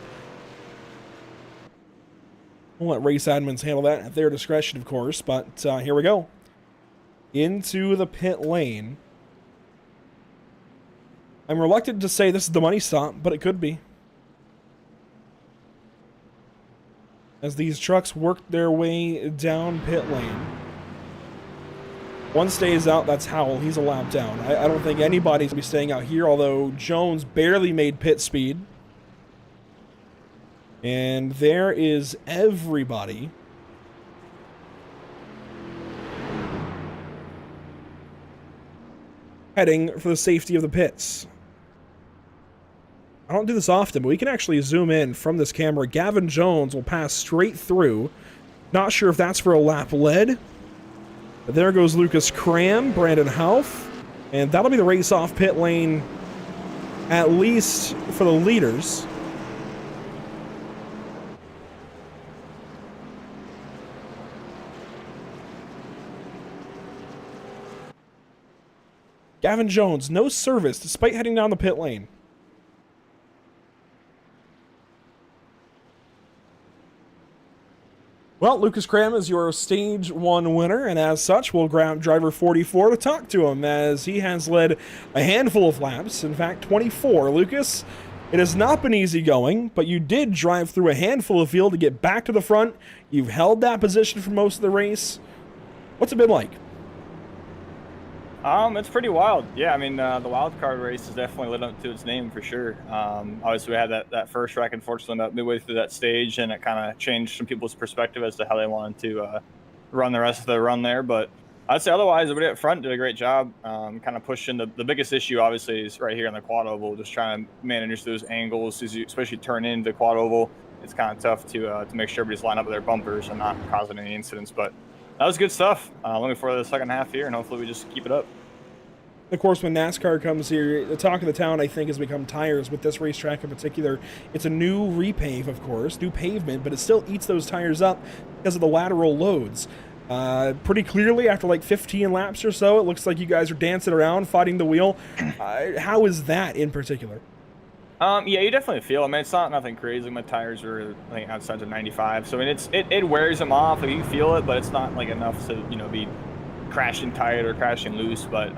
We'll let race admins handle that at their discretion, of course. But here we go. Into the pit lane. I'm reluctant to say this is the money stop, but it could be. As these trucks work their way down pit lane. One stays out, that's Howell. He's a lap down. I don't think anybody's going to be staying out here, although Jones barely made pit speed. And there is everybody. Heading for the safety of the pits. I don't do this often, but we can actually zoom in from this camera. Gavin Jones will pass straight through. Not sure if that's for a lap lead. But there goes Lucas Cram, Brandon Houff, and that'll be the race off pit lane, at least for the leaders. Gavin Jones, no service despite heading down the pit lane. Well, Lucas Cram is your Stage 1 winner, and as such, we'll grab driver 44 to talk to him, as he has led a handful of laps, in fact, 24. Lucas, it has not been easy going, but you did drive through a handful of field to get back to the front. You've held that position for most of the race. What's it been like? It's pretty wild. Yeah, I mean, the wild card race has definitely lived up to its name for sure. Obviously, we had that first wreck, unfortunately, about midway through that stage, and it kind of changed some people's perspective as to how they wanted to run the rest of the run there. But I'd say otherwise, everybody up front did a great job, kind of pushing. The biggest issue, obviously, is right here on the quad oval, just trying to manage those angles, as you especially turn into the quad oval. It's kind of tough to make sure everybody's lined up with their bumpers and not causing any incidents. But that was good stuff. Looking forward to the second half here, and hopefully we just keep it up. Of course, when NASCAR comes here, the talk of the town, I think, has become tires with this racetrack in particular. It's a new repave, of course, new pavement, but it still eats those tires up because of the lateral loads. Pretty clearly, after like 15 laps or so, it looks like you guys are dancing around, fighting the wheel. How is that in particular? Yeah, you definitely feel. I mean, it's not nothing crazy. My tires are, I think, outside of 95, so I mean, it wears them off. Like, you feel it, but it's not like enough to be crashing tight or crashing loose. But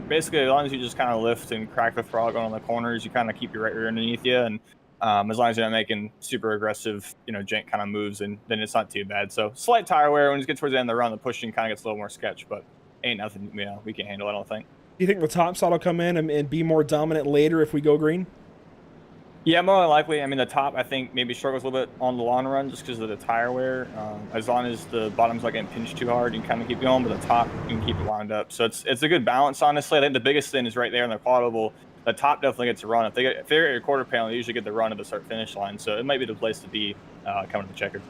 basically, as long as you just kind of lift and crack the throttle going on the corners, you kind of keep your right rear underneath you, and as long as you're not making super aggressive, jank kind of moves, and then it's not too bad. So slight tire wear when you get towards the end of the run, the pushing kind of gets a little more sketch, but ain't nothing we can handle, I don't think. Do you think the top side will come in and be more dominant later if we go green? Yeah, more than likely. I mean, the top, I think, maybe struggles a little bit on the long run just because of the tire wear. As long as the bottom's not getting pinched too hard, you can kind of keep going, but the top, you can keep it wound up. So it's a good balance, honestly. I think the biggest thing is right there in the quad oval. The top definitely gets a run. If they're at your quarter panel, they usually get the run at the start-finish line. So it might be the place to be coming to the checkered.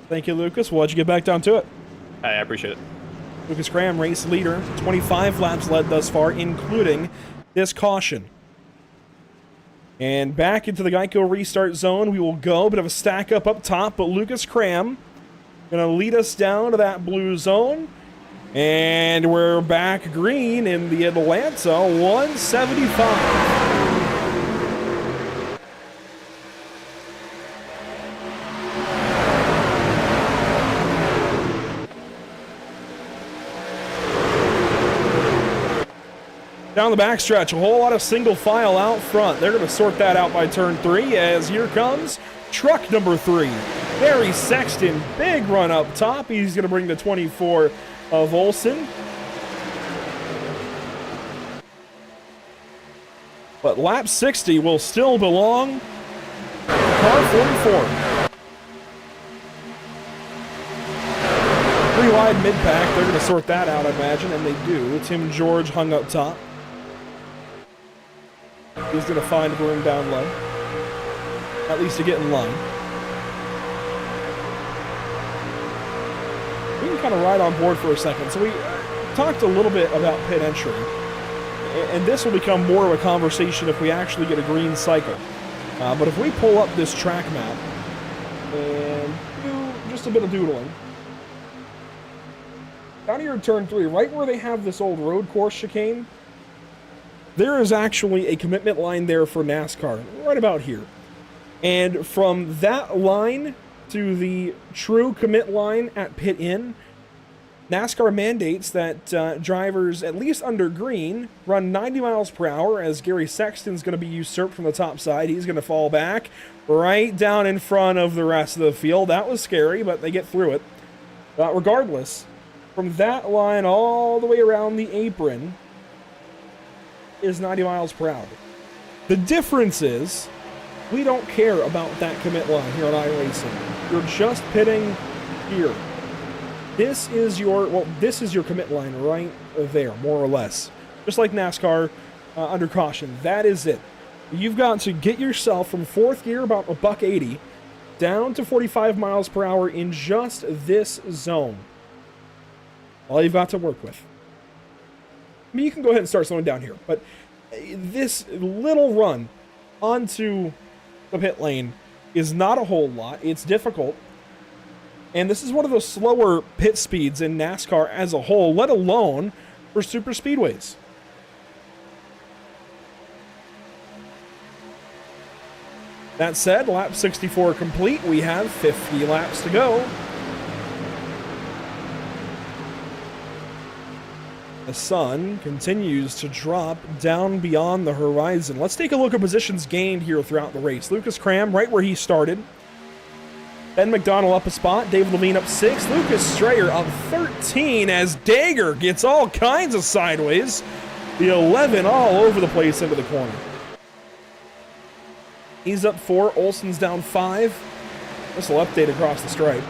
Thank you, Lucas. We'll let you get back down to it. I appreciate it. Lucas Graham, race leader, 25 laps led thus far, including this caution. And back into the Geico restart zone we will go. Bit of a stack up top, but Lucas Cram going to lead us down to that blue zone. And we're back green in the Atlanta 175. Down the backstretch, a whole lot of single file out front. They're going to sort that out by turn 3 as here comes truck number 3. Barry Sexton, big run up top. He's going to bring the 24 of Olsen. But lap 60 will still belong to car 44. 3 wide mid-pack. They're going to sort that out, I imagine, and they do. Tim George hung up top. He's going to find room down low, at least to get in line. We can kind of ride on board for a second. So we talked a little bit about pit entry, and this will become more of a conversation if we actually get a green cycle. But if we pull up this track map and do just a bit of doodling, down here in turn 3, right where they have this old road course chicane, there is actually a commitment line there for NASCAR, right about here. And from that line to the true commit line at pit in, NASCAR mandates that drivers, at least under green, run 90 miles per hour, as Gary Sexton's going to be usurped from the top side. He's going to fall back right down in front of the rest of the field. That was scary, but they get through it. Regardless, from that line all the way around the apron is 90 miles per hour. The difference is we don't care about that commit line here on iRacing. You're just pitting here. This is your commit line right there, more or less. Just like NASCAR under caution. That is it. You've got to get yourself from 4th gear, about $180, down to 45 miles per hour in just this zone. All you've got to work with. I mean, you can go ahead and start slowing down here, but this little run onto the pit lane is not a whole lot. It's difficult. And this is one of the slower pit speeds in NASCAR as a whole, let alone for Superspeedways. That said, lap 64 complete. We have 50 laps to go. The sun continues to drop down beyond the horizon. Let's take a look at positions gained here throughout the race. Lucas Cram right where he started. Ben McDonald up a spot. David Levine up 6. Lucas Strayer up 13 as Dagger gets all kinds of sideways. The 11 all over the place into the corner. He's up 4. Olsen's down 5. This will update across the stripe.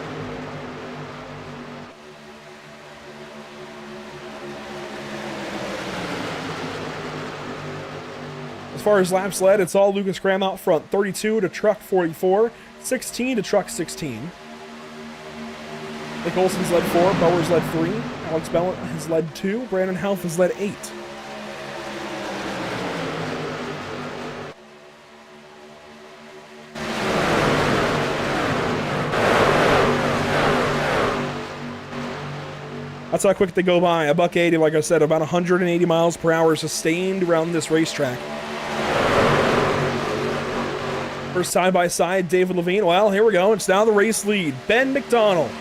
As far as laps led, it's all Lucas Graham out front. 32 to truck 44, 16 to truck 16. Nick Olsen's led 4, Bowers led 3, Alex Bell has led 2, Brandon Houff has led 8. That's how quick they go by. $180, like I said, about 180 miles per hour sustained around this racetrack. First side-by-side, David Levine. Well, here we go. It's now the race lead. Ben McDonald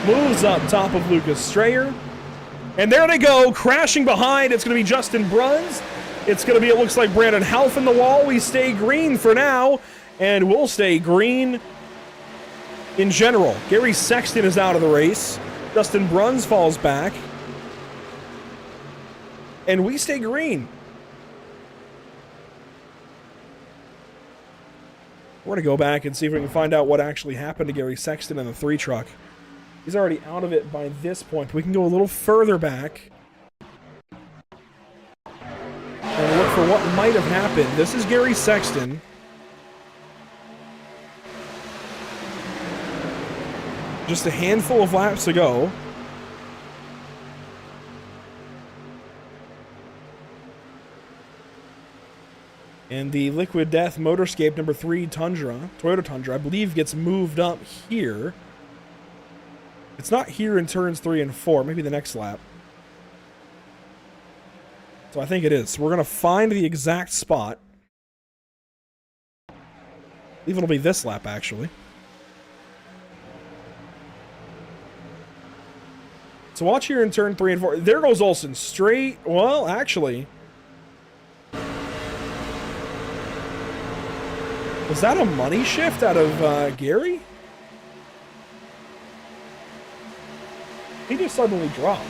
moves up top of Lucas Strayer. And there they go, crashing behind. It's going to be Justin Bruns. It's going to be, it looks like, Brandon Houff in the wall. We stay green for now, and we'll stay green in general. Gary Sexton is out of the race. Justin Bruns falls back. And we stay green. We're going to go back and see if we can find out what actually happened to Gary Sexton in the 3 truck. He's already out of it by this point. We can go a little further back and look for what might have happened. This is Gary Sexton. Just a handful of laps to go. And the Liquid Death Motorscape number 3 Tundra, Toyota Tundra, I believe gets moved up here. It's not here in turns 3 and 4, maybe the next lap. So I think it is. We're going to find the exact spot. I believe it'll be this lap, actually. So watch here in turn 3 and 4. There goes Olsen straight. Well, actually, was that a money shift out of Gary? He just suddenly dropped.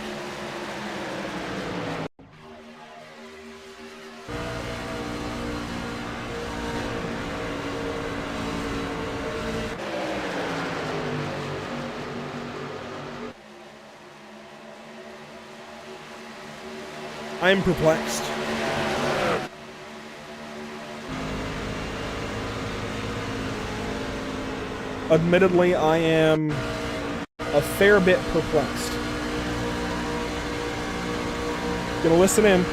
I'm perplexed. Admittedly, I am a fair bit perplexed. Gonna listen in.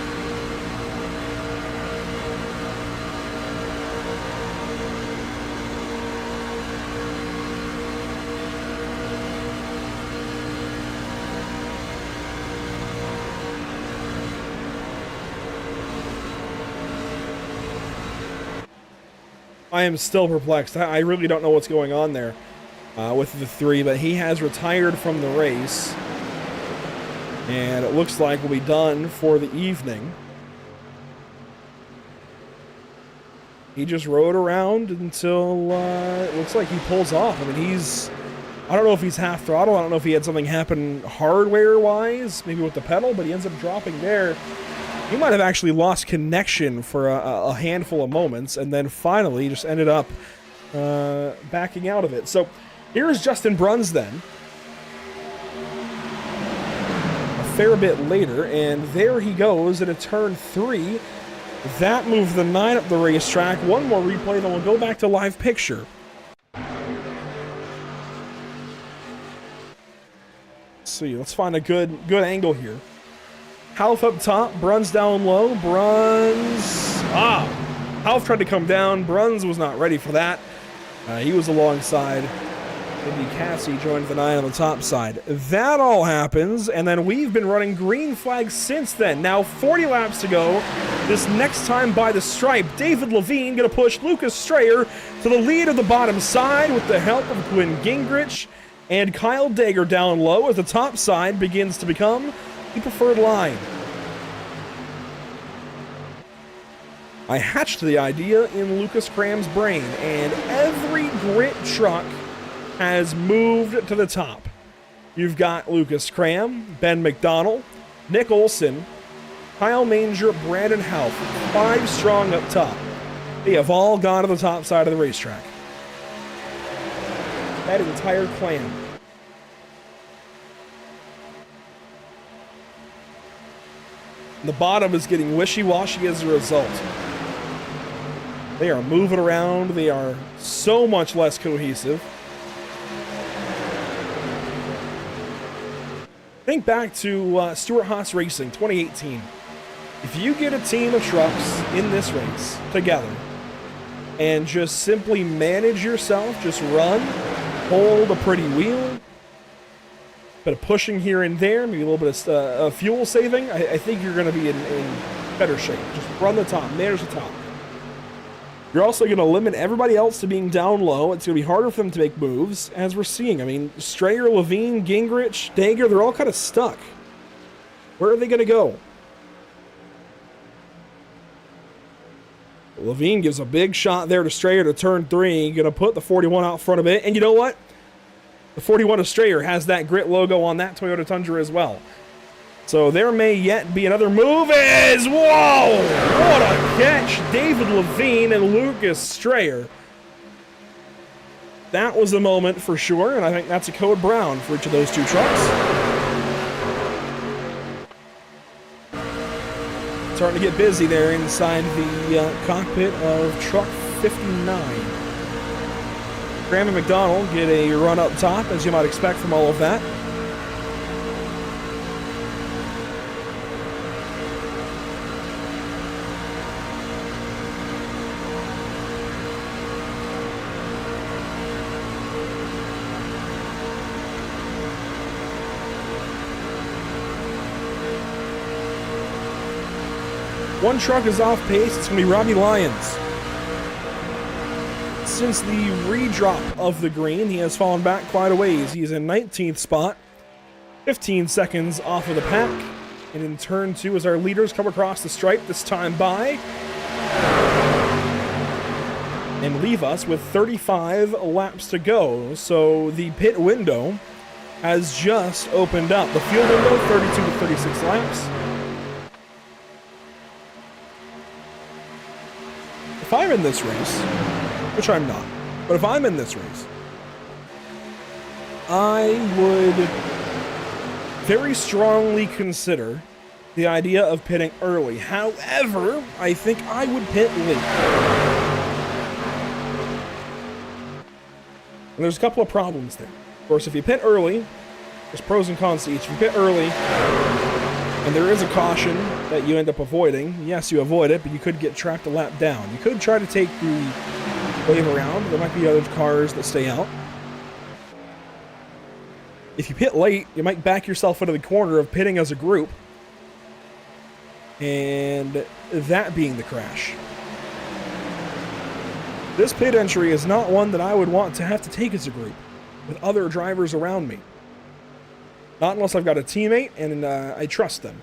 I am still perplexed. I really don't know what's going on there with the 3, but he has retired from the race. And it looks like we'll be done for the evening. He just rode around until it looks like he pulls off. I mean, I don't know if he's half throttle. I don't know if he had something happen hardware-wise, maybe with the pedal, but he ends up dropping there. He might have actually lost connection for a handful of moments, and then finally just ended up backing out of it. So here's Justin Bruns then. A fair bit later, and there he goes into turn 3. That moved the 9 up the racetrack. One more replay, then we'll go back to live picture. Let's see, let's find a good angle here. Houff up top, Bruns down low. Bruns. Houff tried to come down. Bruns was not ready for that. He was alongside. Indy Cassie joins the 9 on the top side. That all happens, and then we've been running green flags since then. Now 40 laps to go. This next time by the stripe, David Levine going to push Lucas Strayer to the lead of the bottom side with the help of Quinn Gingrich and Kyle Dager down low as the top side begins to become the preferred line. I hatched the idea in Lucas Cram's brain, and every grit truck has moved to the top. You've got Lucas Cram, Ben McDonald, Nick Olson, Kyle Manger, Brandon Houff, 5 strong up top. They have all gone to the top side of the racetrack. That entire clan. The bottom is getting wishy-washy as a result. They are moving around. They are so much less cohesive. Think back to Stuart Haas Racing 2018. If you get a team of trucks in this race together and just simply manage yourself, just run, hold a pretty wheel, bit of pushing here and there, maybe a little bit of fuel saving, I think you're going to be in better shape. Just run the top, manage the top. You're also going to limit everybody else to being down low. It's going to be harder for them to make moves, as we're seeing. I mean, Strayer, Levine, Gingrich, Dager, they're all kind of stuck. Where are they going to go? Levine gives a big shot there to Strayer to turn 3. Going to put the 41 out front of it. And you know what? The 41 of Strayer has that grit logo on that Toyota Tundra as well. So there may yet be another move as, whoa, what a catch. David Levine and Lucas Strayer. That was a moment for sure, and I think that's a code brown for each of those two trucks. Starting to get busy there inside the cockpit of truck 59. Graham and McDonald get a run up top, as you might expect from all of that. One truck is off pace. It's going to be Robbie Lyons. Since the redrop of the green, he has fallen back quite a ways. He's in 19th spot, 15 seconds off of the pack. And in turn 2, as our leaders come across the stripe, this time by, and leave us with 35 laps to go. So the pit window has just opened up. The field window, 32 to 36 laps. If I'm in this race, which I'm not, but if I'm in this race, I would very strongly consider the idea of pitting early. However, I think I would pit late. And there's a couple of problems there. Of course, if you pit early, there's pros and cons to each. If you pit early, and there is a caution that you end up avoiding, yes, you avoid it, but you could get tracked a lap down. You could try to take the wave around. There might be other cars that stay out. If you pit late, you might back yourself into the corner of pitting as a group, and that being the crash. This pit entry is not one that I would want to have to take as a group with other drivers around me. Not unless I've got a teammate and I trust them.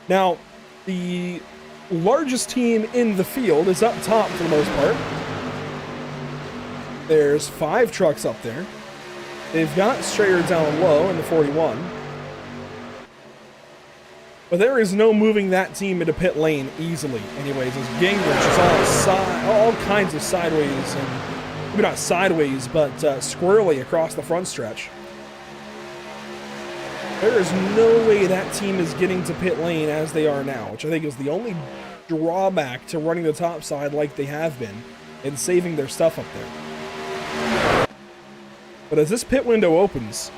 Now, the largest team in the field is up top for the most part. There's 5 trucks up there. They've got Strayer down low in the 41. But there is no moving that team into pit lane easily anyways, as Gingrich is all kinds of sideways, and maybe not sideways, but squirrely across the front stretch. There is no way that team is getting to pit lane as they are now, which I think is the only drawback to running the top side like they have been and saving their stuff up there. But as this pit window opens,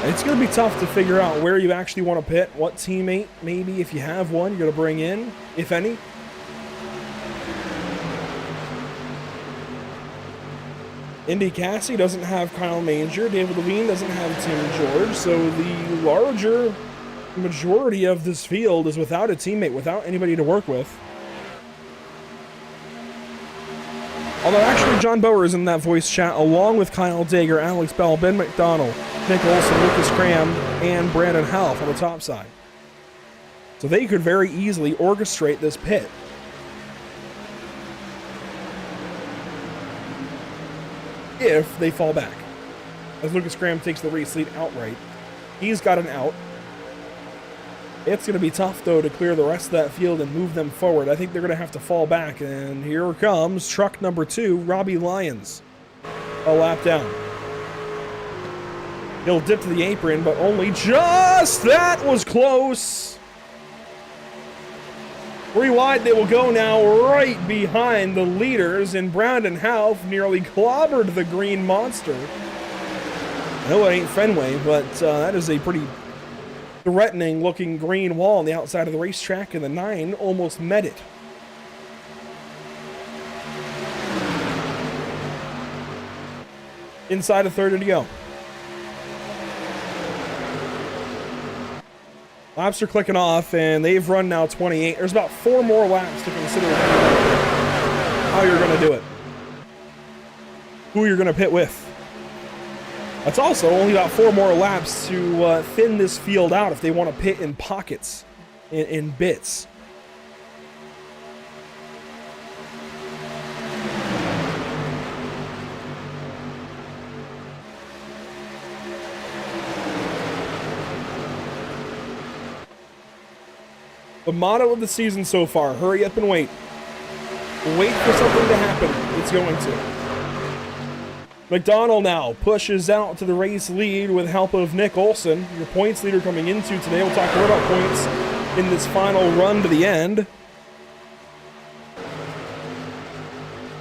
it's going to be tough to figure out where you actually want to pit, what teammate, maybe if you have one, you're going to bring in, if any. Indy Cassie doesn't have Kyle Manger. David Levine doesn't have Tim George. So the larger majority of this field is without a teammate, without anybody to work with. Although actually John Bower is in that voice chat along with Kyle Dager, Alex Bell, Ben McDonald, Nick Olson, Lucas Graham, and Brandon Half on the top side. So they could very easily orchestrate this pit. If they fall back. As Lucas Graham takes the race lead outright. He's got an out. It's going to be tough, though, to clear the rest of that field and move them forward. I think they're going to have to fall back. And here comes truck number 2, Robbie Lyons. A lap down. He'll dip to the apron, but only just. That was close. 3 wide they will go now, right behind the leaders. And Brandon Half nearly clobbered the green monster. No, it ain't Fenway, but that is a pretty threatening looking green wall on the outside of the racetrack, and the 9 almost met it. Inside of 30 to go. Laps are clicking off, and they've run now 28. There's about 4 more laps to consider how you're going to do it. Who you're going to pit with. That's also only about 4 more laps to thin this field out if they want to pit in pockets, in bits. The motto of the season so far, hurry up and wait. Wait for something to happen. It's going to. McDonald now pushes out to the race lead with help of Nick Olson, your points leader coming into today. We'll talk more about points in this final run to the end.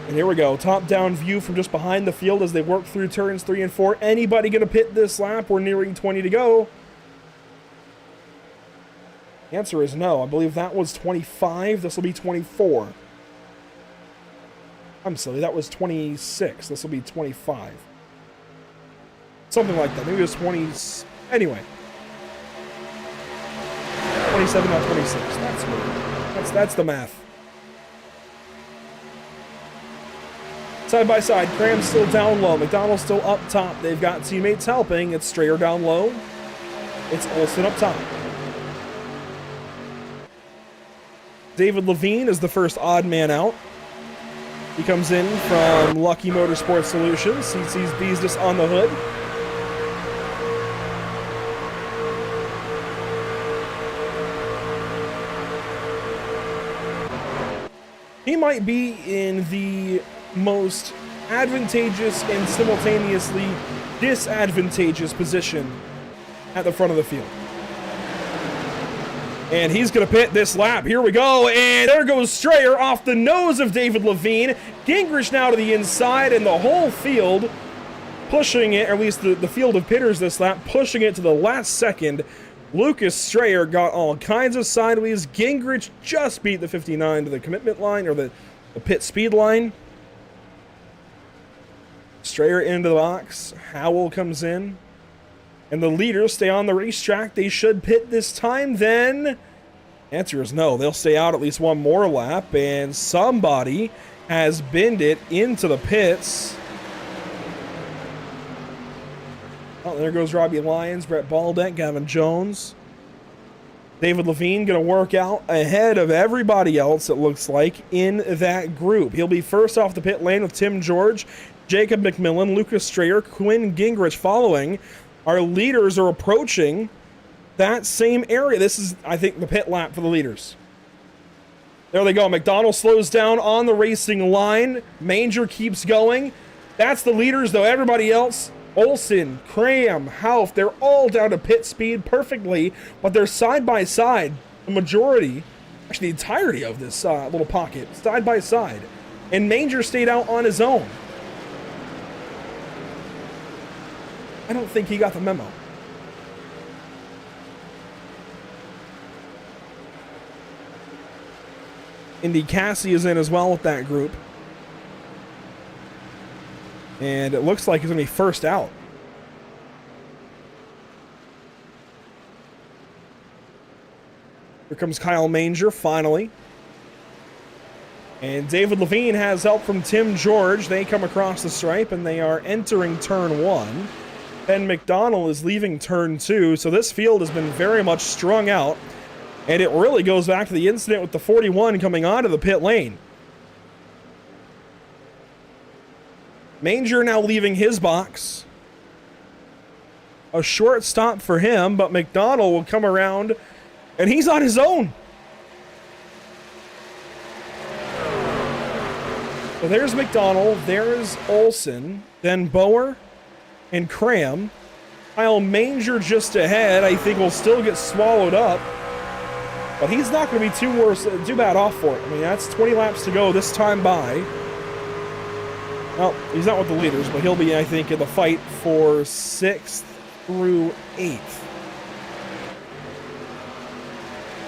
And here we go, top-down view from just behind the field as they work through turns 3 and 4. Anybody going to pit this lap? We're nearing 20 to go. The answer is no. I believe that was 25. This will be 24. I'm silly. That was 26. This will be 25. Something like that. Maybe it was 20. Anyway. 27, not 26. That's weird. That's the math. Side by side. Cram's still down low. McDonald's still up top. They've got teammates helping. It's Strayer down low. It's Olsen up top. David Levine is the first odd man out. He comes in from Lucky Motorsports Solutions. He sees Beesness on the hood. He might be in the most advantageous and simultaneously disadvantageous position at the front of the field. And he's going to pit this lap. Here we go. And there goes Strayer off the nose of David Levine. Gingrich now to the inside, and the whole field pushing it, or at least the field of pitters this lap, pushing it to the last second. Lucas Strayer got all kinds of sideways. Gingrich just beat the 59 to the commitment line, or the pit speed line. Strayer into the box. Howell comes in. And the leaders stay on the racetrack. They should pit this time. Then, answer is no. They'll stay out at least one more lap. And somebody has binned it into the pits. Oh, there goes Robbie Lyons, Brett Baldeck, Gavin Jones. David Levine going to work out ahead of everybody else, it looks like, in that group. He'll be first off the pit lane with Tim George, Jacob McMillan, Lucas Strayer, Quinn Gingrich following. Our leaders are approaching that same area. This is, I think, the pit lap for the leaders. There they go. McDonald slows down on the racing line. Manger keeps going. That's the leaders, though. Everybody else, Olsen, Cram, Hauff, they're all down to pit speed perfectly, but they're side by side. The majority, actually the entirety of this little pocket, side by side. And Manger stayed out on his own. I don't think he got the memo. Indy Cassie is in as well with that group. And it looks like he's going to be first out. Here comes Kyle Manger, finally. And David Levine has help from Tim George. They come across the stripe, and they are entering turn 1. Ben McDonald is leaving turn 2, so this field has been very much strung out. And it really goes back to the incident with the 41 coming onto the pit lane. Manger now leaving his box. A short stop for him, but McDonald will come around, and he's on his own. So there's McDonald, there's Olsen, then Bower and Cram. Kyle Manger just ahead, I think will still get swallowed up. But he's not going to be too bad off for it. I mean, that's 20 laps to go this time by. Well, he's not with the leaders, but he'll be, I think, in the fight for 6th through 8th.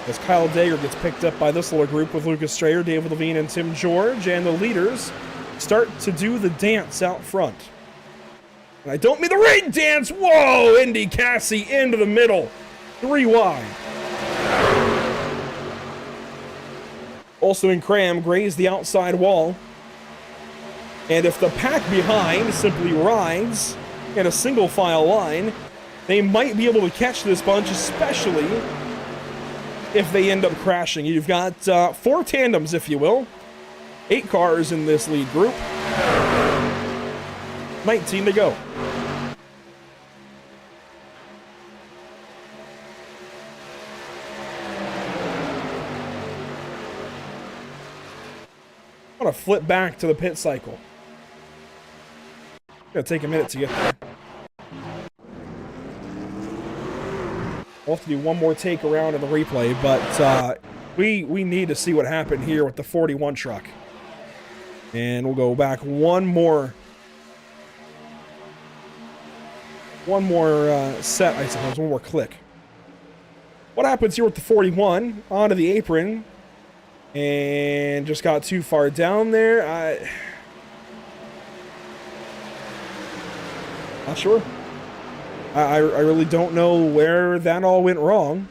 As Kyle Dager gets picked up by this little group with Lucas Strayer, David Levine, and Tim George, and the leaders start to do the dance out front. And I don't mean the ring dance! Whoa! Indy Cassie into the middle. 3 wide. Olsen and Cram graze the outside wall. And if the pack behind simply rides in a single file line, they might be able to catch this bunch, especially if they end up crashing. You've got 4 tandems, if you will. 8 cars in this lead group. 19 to go. I'm going to flip back to the pit cycle. It's going to take a minute to get there. We'll have to do one more take around of the replay, but we need to see what happened here with the 41 truck. And we'll go back one more set, I suppose, one more click. What happens here with the 41? Onto the apron. And just got too far down there. Not sure. I really don't know where that all went wrong.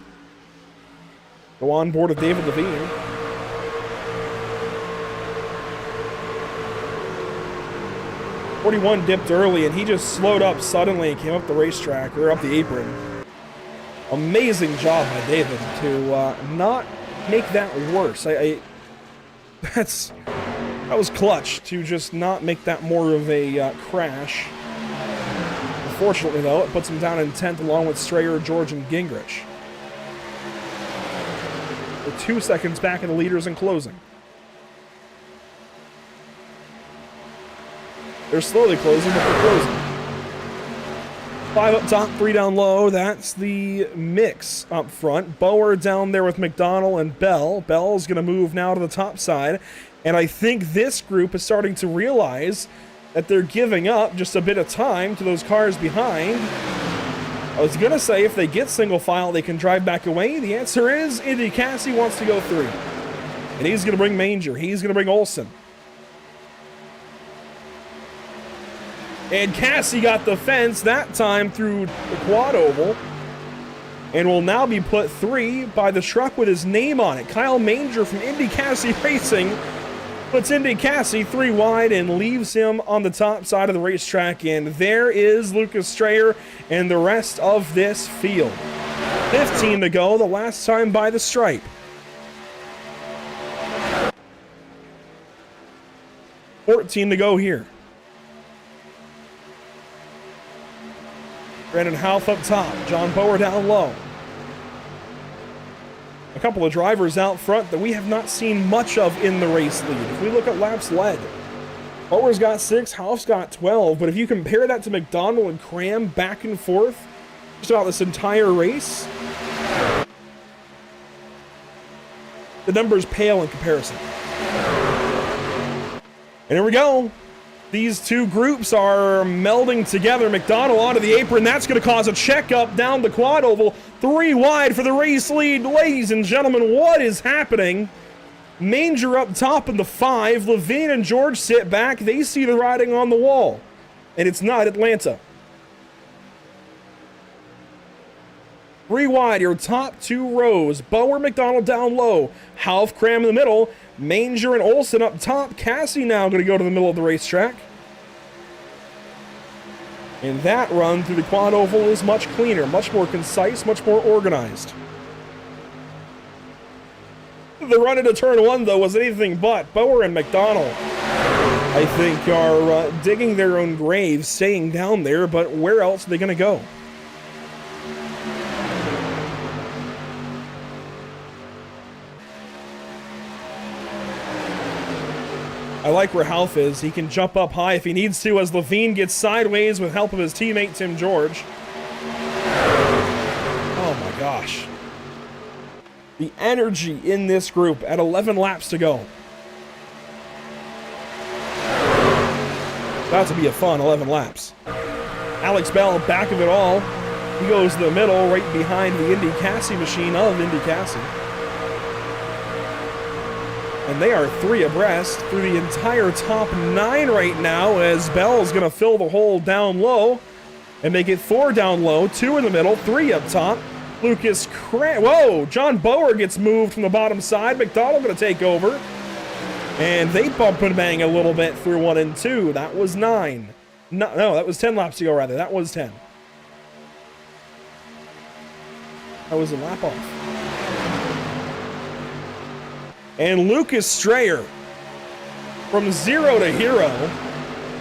Go on board with David Levine. .41 dipped early, and he just slowed up suddenly and came up the racetrack, or up the apron. Amazing job by David to not make that worse. That was clutch to just not make that more of a crash. Unfortunately, though, it puts him down in 10th along with Strayer, George, and Gingrich. We're 2 seconds back in the leaders and closing. They're slowly closing, but they're closing. 5 up top, 3 down low. That's the mix up front. Bower down there with McDonald and Bell. Bell's going to move now to the top side. And I think this group is starting to realize that they're giving up just a bit of time to those cars behind. I was going to say if they get single file, they can drive back away. The answer is Indy Cassie wants to go 3. And he's going to bring Manger. He's going to bring Olsen. And Cassie got the fence that time through the quad oval. And will now be put 3 by the truck with his name on it. Kyle Manger from Indy Cassie Racing puts Indy Cassie 3 wide and leaves him on the top side of the racetrack. And there is Lucas Strayer and the rest of this field. 15 to go, the last time by the stripe. $14 to go here. Brandon Houth up top, John Bower down low. A couple of drivers out front that we have not seen much of in the race lead. If we look at laps led, Bower's got 6, Houth's got 12, but if you compare that to McDonald and Cram back and forth just about this entire race, the numbers pale in comparison. And here we go. These two groups are melding together. McDonald onto the apron. That's going to cause a checkup down the quad oval. 3 wide for the race lead. Ladies and gentlemen, what is happening? Manger up top in the 5. Levine and George sit back. They see the writing on the wall. And it's not Atlanta. 3 wide, your top 2 rows. Bower, McDonald down low. Half, Cram in the middle. Manger and Olsen up top. Cassie now going to go to the middle of the racetrack. And that run through the quad oval is much cleaner, much more concise, much more organized. The run into turn 1, though, was anything but. Bower and McDonald, I think, are digging their own graves, staying down there, but where else are they going to go? I like where Half is. He can jump up high if he needs to as Levine gets sideways with help of his teammate Tim George. Oh my gosh. The energy in this group at 11 laps to go. About to be a fun 11 laps. Alex Bell back of it all. He goes to the middle right behind the Indy Cassie machine of Indy Cassie. And they are 3 abreast through the entire top 9 right now as Bell's going to fill the hole down low and make it 4 down low, 2 in the middle, 3 up top. Lucas whoa, John Bower gets moved from the bottom side. McDonald going to take over. And they bump and bang a little bit through 1 and 2. That was 9. No, that was 10 laps to go, rather. That was 10. That was a lap off. And Lucas Strayer, from 0 to hero,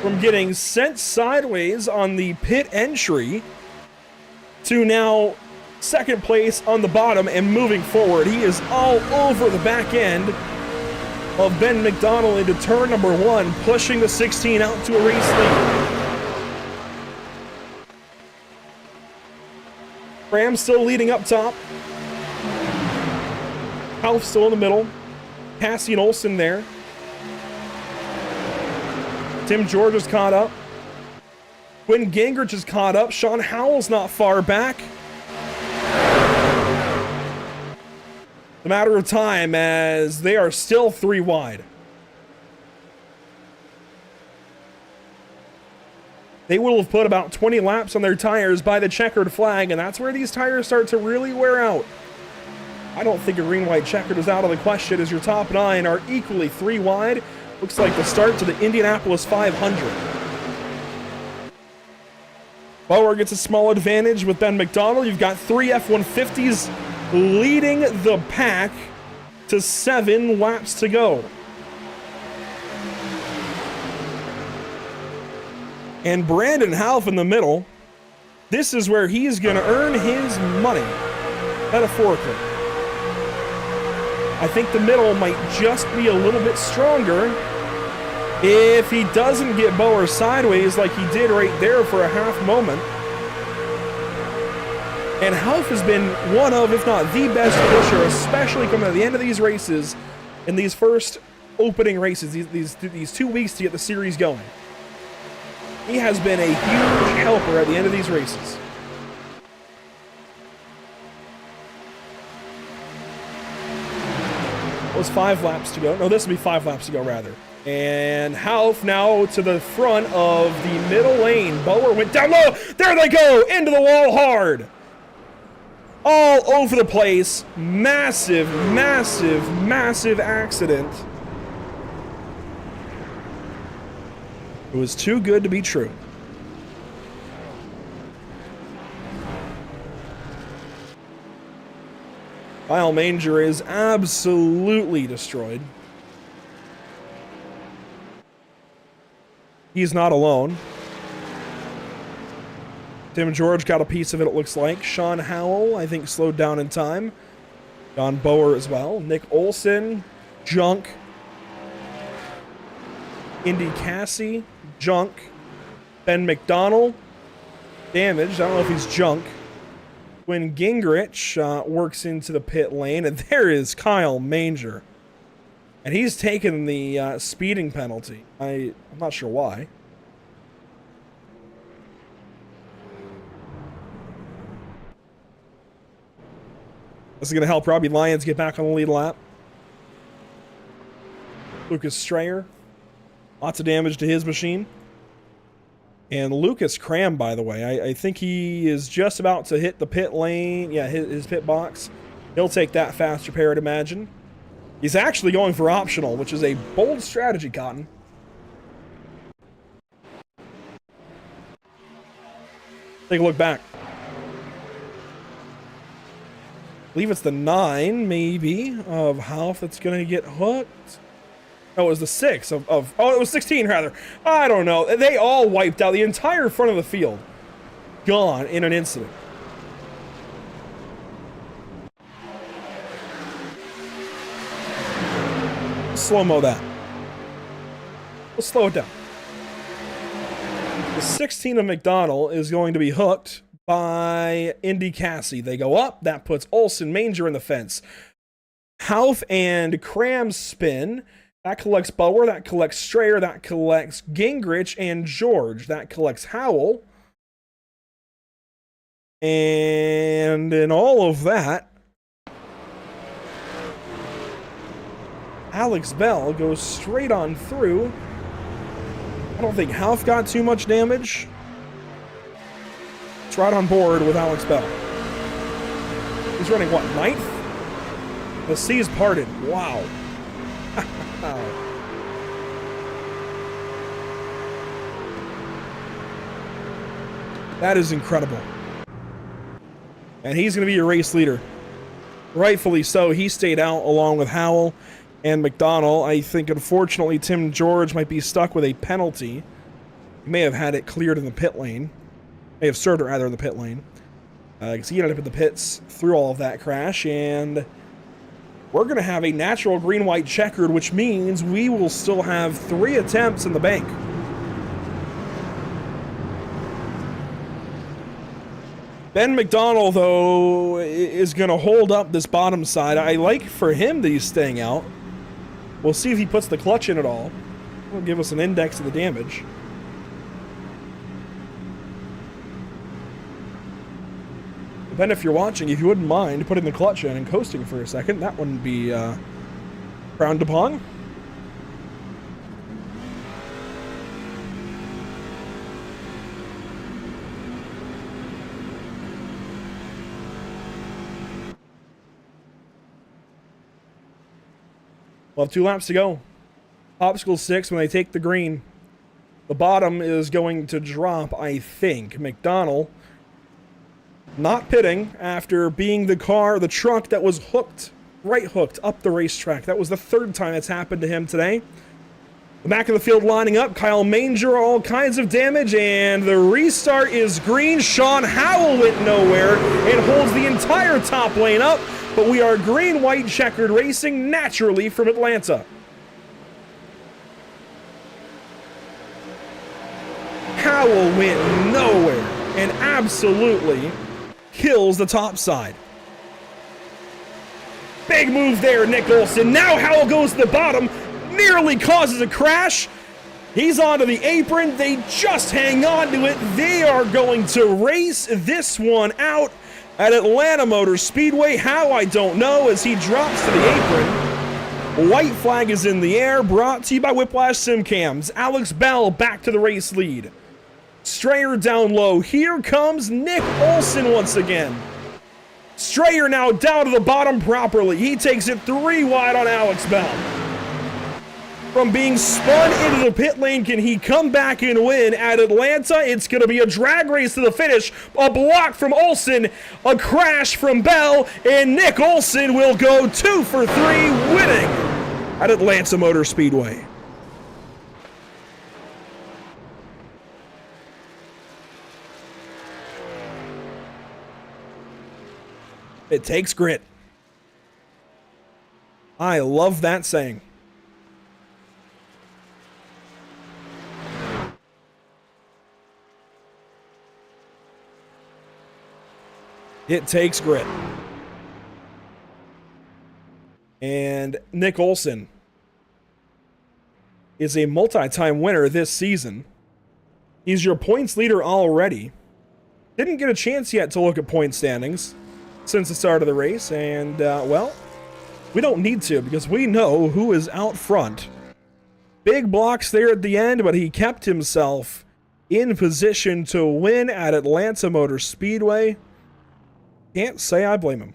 from getting sent sideways on the pit entry to now second place on the bottom and moving forward. He is all over the back end of Ben McDonald into turn number 1, pushing the 16 out to a race lead. Ram still leading up top. Half still in the middle. Cassie and Olsen there. Tim George is caught up. Quinn Gingrich is caught up. Sean Howell's not far back. A matter of time as they are still 3 wide. They will have put about 20 laps on their tires by the checkered flag, and that's where these tires start to really wear out. I don't think a green-white checkered is out of the question as your top 9 are equally 3 wide. Looks like the start to the Indianapolis 500. Bower gets a small advantage with Ben McDonald. You've got 3 F-150s leading the pack to 7 laps to go. And Brandon Half in the middle. This is where he's going to earn his money, metaphorically. I think the middle might just be a little bit stronger if he doesn't get Bower sideways like he did right there for a half moment. And Half has been one of, if not the best pusher, especially coming at the end of these races, in these first opening races, these 2 weeks to get the series going. He has been a huge helper at the end of these races. It was 5 laps to go. No, this will be 5 laps to go, rather. And Half now to the front of the middle lane. Bower went down low. There they go. Into the wall hard. All over the place. Massive, massive, massive accident. It was too good to be true. Kyle Manger is absolutely destroyed. He's not alone. Tim George got a piece of it, it looks like. Sean Howell, I think, slowed down in time. John Bower as well. Nick Olsen, junk. Indy Cassie, junk. Ben McDonald, damaged. I don't know if he's junk. When Gingrich works into the pit lane, and there is Kyle Manger. And he's taken the speeding penalty. I'm not sure why. This is going to help Robbie Lyons get back on the lead lap. Lucas Strayer. Lots of damage to his machine. And Lucas Cram, by the way, I think he is just about to hit the pit lane. Yeah, his pit box. He'll take that fast repair, I'd imagine. He's actually going for optional, which is a bold strategy, Cotton. Take a look back. I believe it's the 9, maybe, of Half that's going to get hooked. Oh, it was the 6 of... Oh, it was 16, rather. I don't know. They all wiped out the entire front of the field. Gone in an incident. Slow-mo that. We'll slow it down. The 16 of McDonald is going to be hooked by Indy Cassie. They go up. That puts Olsen Manger in the fence. Houth and Cram spin. That collects Bower. That collects Strayer. That collects Gingrich and George. That collects Howell. And in all of that, Alex Bell goes straight on through. I don't think Houth got too much damage. It's right on board with Alex Bell. He's running, what, 9th? The seas parted. Wow. That is incredible. And he's going to be your race leader. Rightfully so. He stayed out along with Howell and McDonald. I think, unfortunately, Tim George might be stuck with a penalty. He may have had it cleared in the pit lane. May have served it, rather, in the pit lane. Because he ended up in the pits through all of that crash. And we're going to have a natural green-white checkered, which means we will still have 3 attempts in the bank. Ben McDonald, though, is going to hold up this bottom side. I like for him that he's staying out. We'll see if he puts the clutch in at all. It'll give us an index of the damage. Ben, if you're watching, if you wouldn't mind putting the clutch in and coasting for a second, that wouldn't be frowned upon. We'll have 2 laps to go. Obstacle 6, when they take the green, the bottom is going to drop, I think. McDonald not pitting after being the truck that was hooked, right hooked up the racetrack. That was the 3rd time that's happened to him today. The back of the field lining up. Kyle Manger, all kinds of damage, and the restart is green. Sean Howell went nowhere and holds the entire top lane up. But we are green-white checkered racing naturally from Atlanta. Howell went nowhere and absolutely kills the top side. Big move there, Nick Olsen. Now Howell goes to the bottom, nearly causes a crash. He's onto the apron. They just hang on to it. They are going to race this one out at Atlanta Motor Speedway. How, I don't know, as he drops to the apron. White flag is in the air, brought to you by Whiplash Simcams. Alex Bell back to the race lead. Strayer down low. Here comes Nick Olsen once again. Strayer now down to the bottom properly. He takes it 3 wide on Alex Bell. From being spun into the pit lane, can he come back and win at Atlanta? It's going to be a drag race to the finish. A block from Olsen, a crash from Bell, and Nick Olsen will go 2 for 3, winning at Atlanta Motor Speedway. It takes grit. I love that saying. It takes grit. And Nick Olsen is a multi-time winner this season. He's your points leader already. Didn't get a chance yet to look at point standings since the start of the race. And, well, we don't need to because we know who is out front. Big blocks there at the end, but he kept himself in position to win at Atlanta Motor Speedway. Can't say I blame him.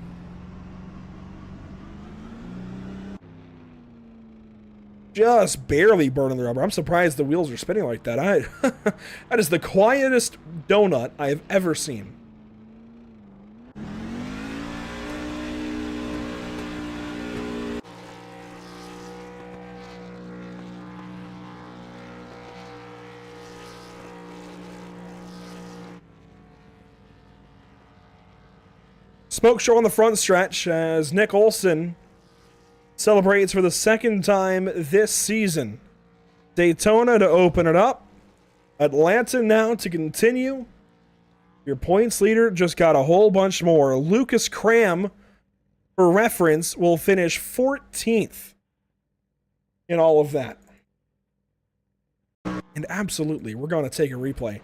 Just barely burning the rubber. I'm surprised the wheels are spinning like that. That is the quietest donut I have ever seen. Smoke show on the front stretch as Nick Olsen celebrates for the second time this season. Daytona to open it up. Atlanta now to continue. Your points leader just got a whole bunch more. Lucas Cram, for reference, will finish 14th in all of that. And absolutely, we're going to take a replay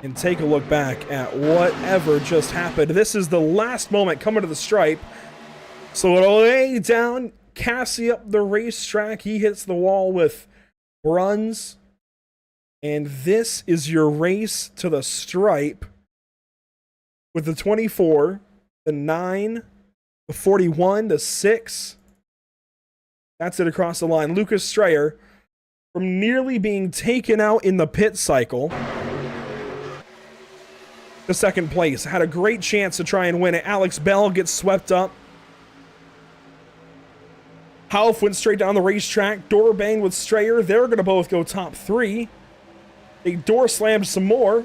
and take a look back at whatever just happened. This is the last moment coming to the stripe. So it'll lay down Cassie up the racetrack. He hits the wall with runs. And this is your race to the stripe with the 24, the 9, the 41, the 6. That's it across the line. Lucas Strayer, from nearly being taken out in the pit cycle to second place, had a great chance to try and win it. Alex Bell gets swept up. Half went straight down the racetrack. Door banged with Strayer. They're going to both go top 3. They door slammed some more.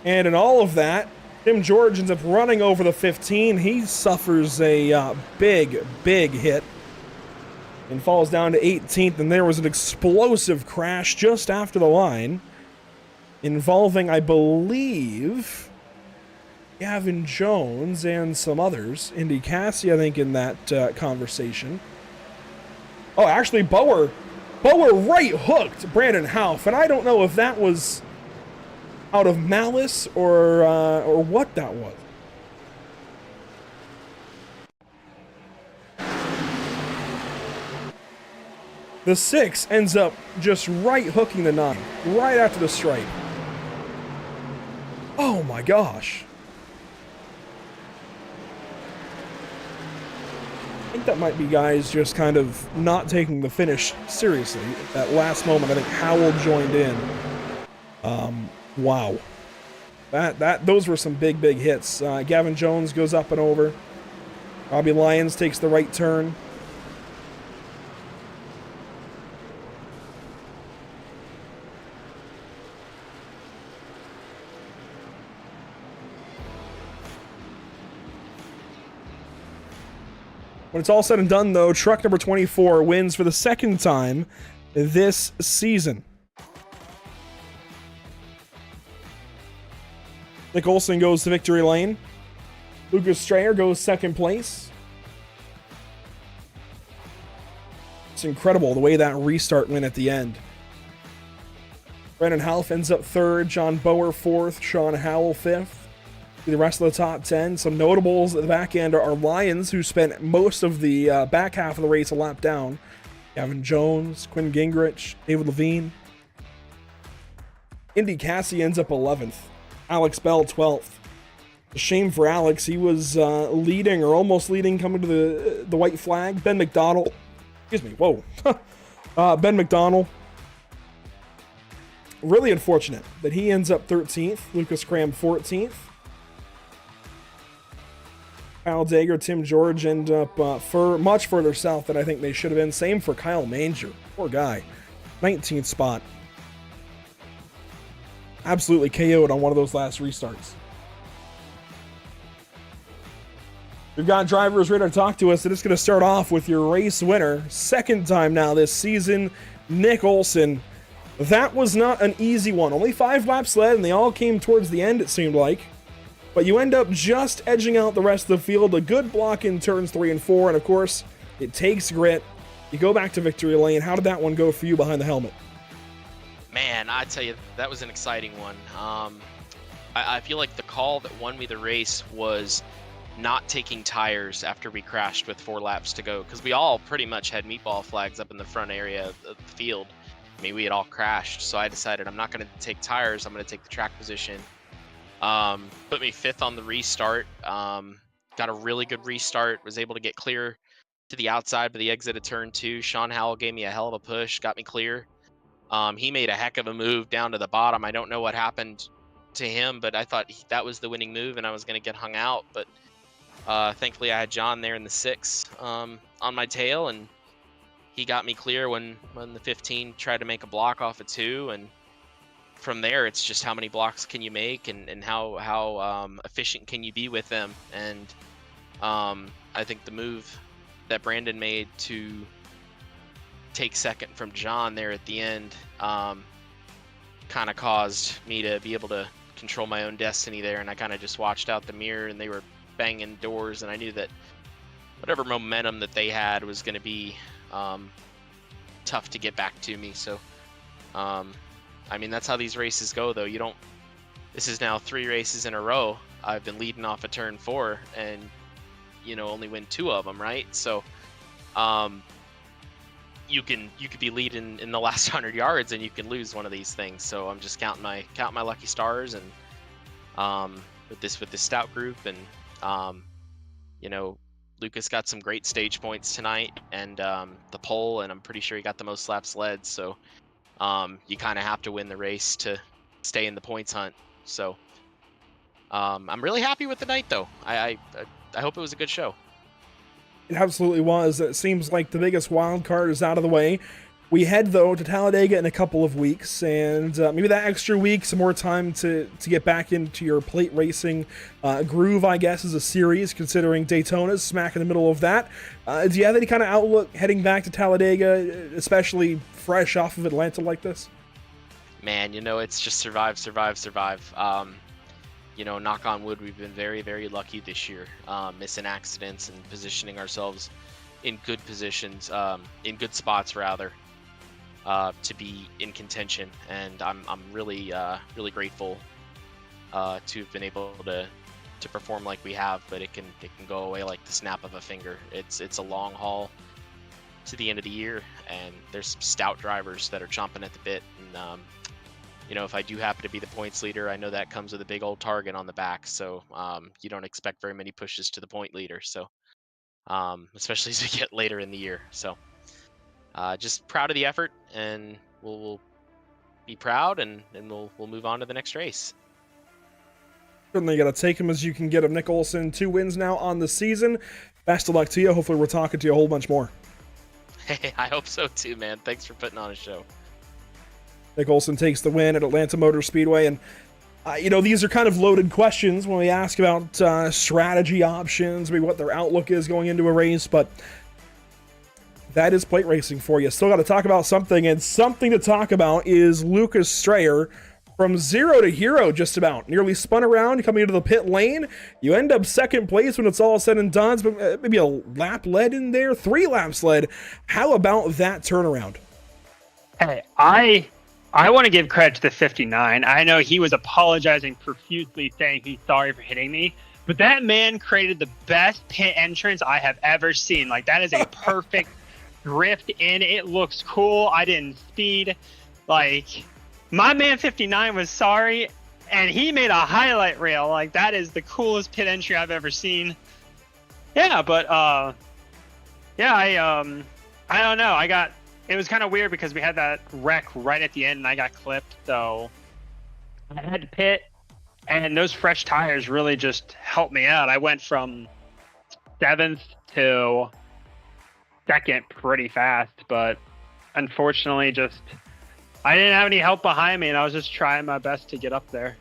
And in all of that, Tim George ends up running over the 15. He suffers a big hit and falls down to 18th. And there was an explosive crash just after the line involving, I believe, Gavin Jones and some others. Indy Cassie, I think, in that conversation. Oh, actually, Bower right hooked Brandon Houff, and I don't know if that was out of malice or what that was. The 6 ends up just right hooking the 9 right after the stripe. Oh my gosh. I think that might be guys just kind of not taking the finish seriously. At that last moment, I think Howell joined in. Wow. Those were some big hits. Gavin Jones goes up and over. Robbie Lyons takes the right turn. When it's all said and done, though, truck number 24 wins for the second time this season. Nick Olsen goes to victory lane. Lucas Strayer goes second place. It's incredible the way that restart went at the end. Brandon Houff ends up third. John Bower fourth. Sean Howell fifth. The rest of the top 10. Some notables at the back end are Lions, who spent most of the back half of the race a lap down. Gavin Jones, Quinn Gingrich, David Levine. Indy Cassie ends up 11th. Alex Bell 12th. A shame for Alex. He was leading or almost leading coming to the white flag. Ben McDonald. Excuse me. Whoa. Ben McDonald. Really unfortunate that he ends up 13th. Lucas Cram 14th. Kyle Dager, Tim George end up much further south than I think they should have been. Same for Kyle Manger. Poor guy. 19th spot. Absolutely KO'd on one of those last restarts. We've got drivers ready to talk to us, and it's going to start off with your race winner. Second time now this season, Nick Olsen. That was not an easy one. Only 5 laps led, and they all came towards the end, it seemed like. But you end up just edging out the rest of the field. A good block in turns 3 and 4. And of course, it takes grit. You go back to victory lane. How did that one go for you behind the helmet? Man, I tell you, that was an exciting one. I feel like the call that won me the race was not taking tires after we crashed with 4 laps to go. Because we all pretty much had meatball flags up in the front area of the field. we had all crashed. So I decided I'm not going to take tires. I'm going to take the track position. Put me 5th on the restart. Got a really good restart. Was able to get clear to the outside by the exit of turn 2. Sean Howell gave me a hell of a push, got me clear. He made a heck of a move down to the bottom. I don't know what happened to him, but I thought that was the winning move, and I was going to get hung out. But thankfully, I had John there in the 6 on my tail, and he got me clear when the 15 tried to make a block off of 2. And from there, it's just how many blocks can you make, and how efficient can you be with them. And I think the move that Brandon made to take second from John there at the end kind of caused me to be able to control my own destiny there. And I kind of just watched out the mirror, and they were banging doors, and I knew that whatever momentum that they had was going to be tough to get back to me. So I mean, that's how these races go, though. This is now 3 races in a row I've been leading off of turn 4, and only win 2 of them, right? So you could be leading in the last 100 yards, and you can lose one of these things. So I'm just counting my lucky stars, and with this stout group, and Lucas got some great stage points tonight, and the pole, and I'm pretty sure he got the most laps led. So you kind of have to win the race to stay in the points hunt. So I'm really happy with the night, though. I hope it was a good show. It absolutely was. It seems like the biggest wild card is out of the way. We head, though, to Talladega in a couple of weeks, and maybe that extra week, some more time to get back into your plate racing groove, I guess, as a series, considering Daytona's smack in the middle of that. Do you have any kind of outlook heading back to Talladega, especially fresh off of Atlanta like this? Man, it's just survive. Knock on wood, we've been very, very lucky this year, missing accidents and positioning ourselves in good positions, in good spots rather, to be in contention. And I'm really really grateful to have been able to perform like we have. But it can go away like the snap of a finger. It's a long haul to the end of the year, and there's some stout drivers that are chomping at the bit. And if I do happen to be the points leader, I know that comes with a big old target on the back. So you don't expect very many pushes to the point leader. So especially as we get later in the year. So just proud of the effort, and we'll be proud, and we'll move on to the next race. Certainly got to take him as you can get him. Nick Olson, 2 wins now on the season. Best of luck to you. Hopefully we're talking to you a whole bunch more. Hey, I hope so too, man. Thanks for putting on a show. Nick Olson takes the win at Atlanta Motor Speedway, and these are kind of loaded questions when we ask about strategy options, maybe what their outlook is going into a race, but that is plate racing for you. Still got to talk about something, and something to talk about is Lucas Strayer. From 0 to hero, just about. Nearly spun around, coming into the pit lane. You end up 2nd place when it's all said and done, but maybe a lap led in there, 3 laps led. How about that turnaround? Hey, I want to give credit to the 59. I know he was apologizing profusely, saying he's sorry for hitting me, but that man created the best pit entrance I have ever seen. Like, that is a perfect drift in. It looks cool. I didn't speed. Like, my man 59 was sorry, and he made a highlight reel. Like, that is the coolest pit entry I've ever seen. Yeah, but I don't know. It was kind of weird because we had that wreck right at the end, and I got clipped, so I had to pit, and those fresh tires really just helped me out. I went from 7th to 2nd pretty fast, but unfortunately I didn't have any help behind me, and I was just trying my best to get up there.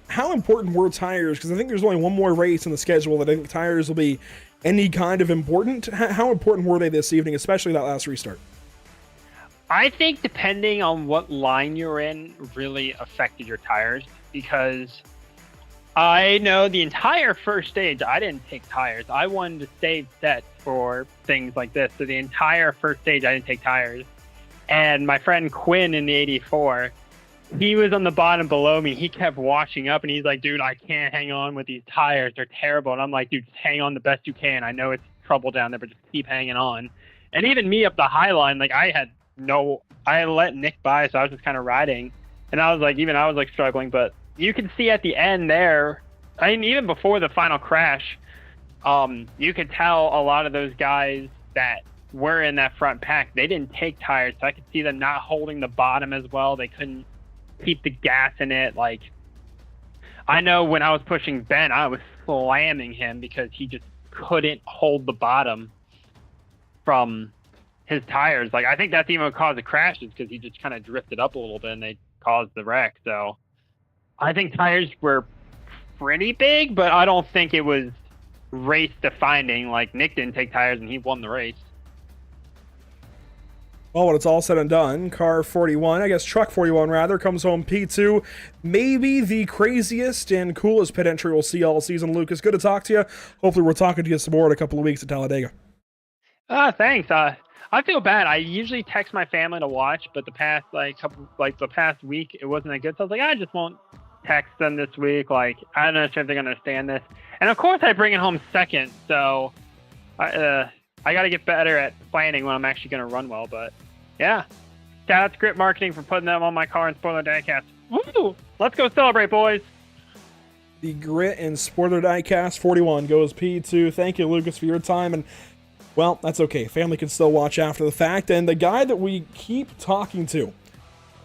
How important were tires? Because I think there's only one more race in the schedule that I think tires will be any kind of important. How important were they this evening, especially that last restart? I think depending on what line you're in really affected your tires, because I know the entire first stage, I didn't take tires. I wanted to save sets for things like this. So the entire first stage, I didn't take tires. And my friend Quinn in the 84, he was on the bottom below me. He kept washing up, and he's like, dude, I can't hang on with these tires. They're terrible. And I'm like, dude, just hang on the best you can. I know it's trouble down there, but just keep hanging on. And even me up the high line, like, I had I let Nick by, so I was just kind of riding, and I was like struggling, but you can see at the end there, I mean, even before the final crash, you could tell a lot of those guys that were in that front pack, they didn't take tires, so I could see them not holding the bottom as well. They couldn't keep the gas in it. Like, I know when I was pushing Ben, I was slamming him because he just couldn't hold the bottom from his tires. Like, I think that's even what caused the crashes, because he just kind of drifted up a little bit and they caused the wreck. So I think tires were pretty big, but I don't think it was race defining. Like, Nick didn't take tires and he won the race. Well, when it's all said and done, car 41, I guess truck 41 rather, comes home P2. Maybe the craziest and coolest pit entry we'll see all season. Lucas, good to talk to you. Hopefully we're talking to you some more in a couple of weeks at Talladega. Thanks. I feel bad. I usually text my family to watch, but the past the past week it wasn't that good. So I was like, I just won't text them this week. Like, I don't know if they're gonna understand this. And of course, I bring it home second. So I got to get better at planning when I'm actually gonna run well. But yeah, shout out to Grip Marketing for putting them on my car and spoiler diecast. Woo! Let's go celebrate, boys. The Grit and Spoiler Diecast 41 goes P2. Thank you, Lucas, for your time. And well, that's okay. Family can still watch after the fact. And the guy that we keep talking to,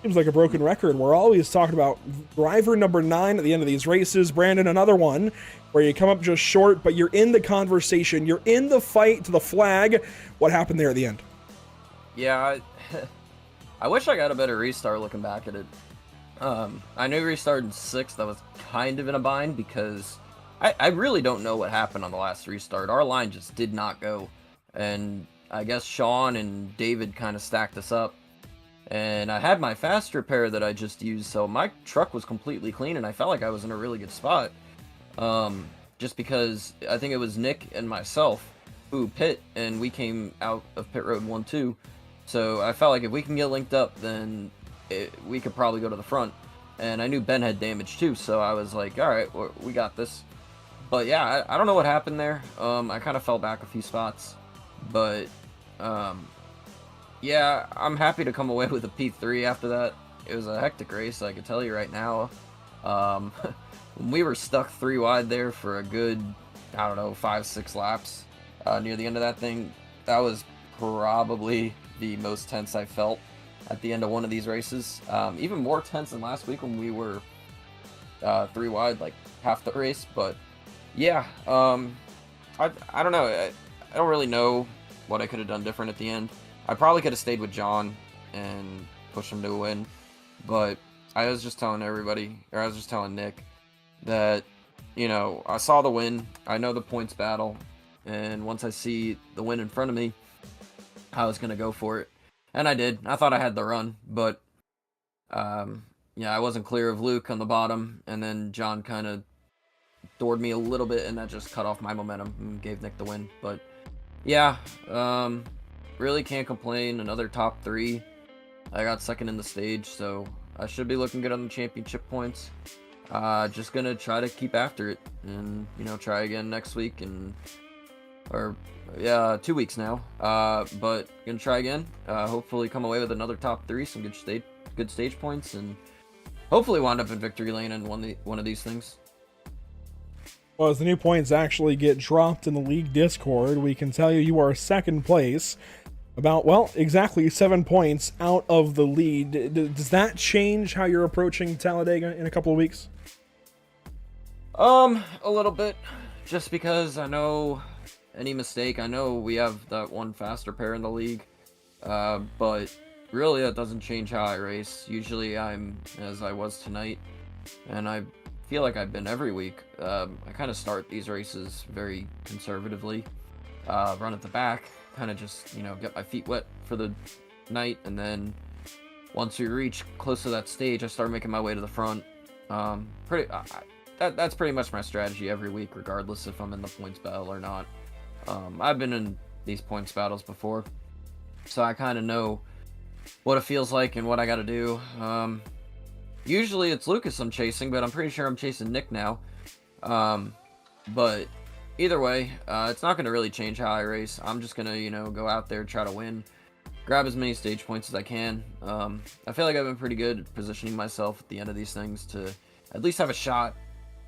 seems like a broken record. We're always talking about driver number 9 at the end of these races. Brandon, another one where you come up just short, but you're in the conversation. You're in the fight to the flag. What happened there at the end? Yeah, I wish I got a better restart looking back at it. I knew restarting 6th. I was kind of in a bind because I really don't know what happened on the last restart. Our line just did not go. And I guess Sean and David kind of stacked us up. And I had my fast repair that I just used, so my truck was completely clean, and I felt like I was in a really good spot. Just because I think it was Nick and myself who pit, and we came out of pit road 1-2. So I felt like if we can get linked up, then we could probably go to the front. And I knew Ben had damage too, so I was like, all right, we got this. But yeah, I don't know what happened there. I kind of fell back a few spots. But yeah, I'm happy to come away with a P3 after that. It was a hectic race, I can tell you right now. We were stuck 3 wide there for a good, I don't know, 5-6 laps near the end of that thing. That was probably the most tense I felt at the end of one of these races. Even more tense than last week when we were 3 wide, like half the race. But yeah, I don't know. I don't really know what I could have done different at the end. I probably could have stayed with John and pushed him to a win. But I was just telling everybody, or I was just telling Nick, that, you know, I saw the win. I know the points battle. And once I see the win in front of me, I was going to go for it. And I did. I thought I had the run. But, yeah, I wasn't clear of Luke on the bottom. And then John kind of doored me a little bit, and that just cut off my momentum and gave Nick the win. But, yeah, really can't complain. Another top 3. I got second in the stage, so I should be looking good on the championship points. Just gonna try to keep after it, and, you know, try again next week, or 2 weeks now. But gonna try again. Hopefully come away with another top 3, some good stage points, and hopefully wind up in victory lane in one of these things. Well, as the new points actually get dropped in the league Discord, we can tell you are second place. About, well, exactly 7 points out of the lead. Does that change how you're approaching Talladega in a couple of weeks? A little bit. Just because I know any mistake, I know we have that one faster pair in the league. But really that doesn't change how I race. Usually I'm as I was tonight, and I feel like I've been every week. I kind of start these races very conservatively. Run at the back. Kind of just, you know, get my feet wet for the night, and then once we reach close to that stage, I start making my way to the front. That's pretty much my strategy every week, regardless if I'm in the points battle or not. I've been in these points battles before, so I kind of know what it feels like and what I got to do. Usually it's Lucas I'm chasing, but I'm pretty sure I'm chasing Nick now. But either way, it's not going to really change how I race. I'm just going to, you know, go out there, try to win. grab as many stage points as I can. I feel like I've been pretty good at positioning myself at the end of these things to at least have a shot.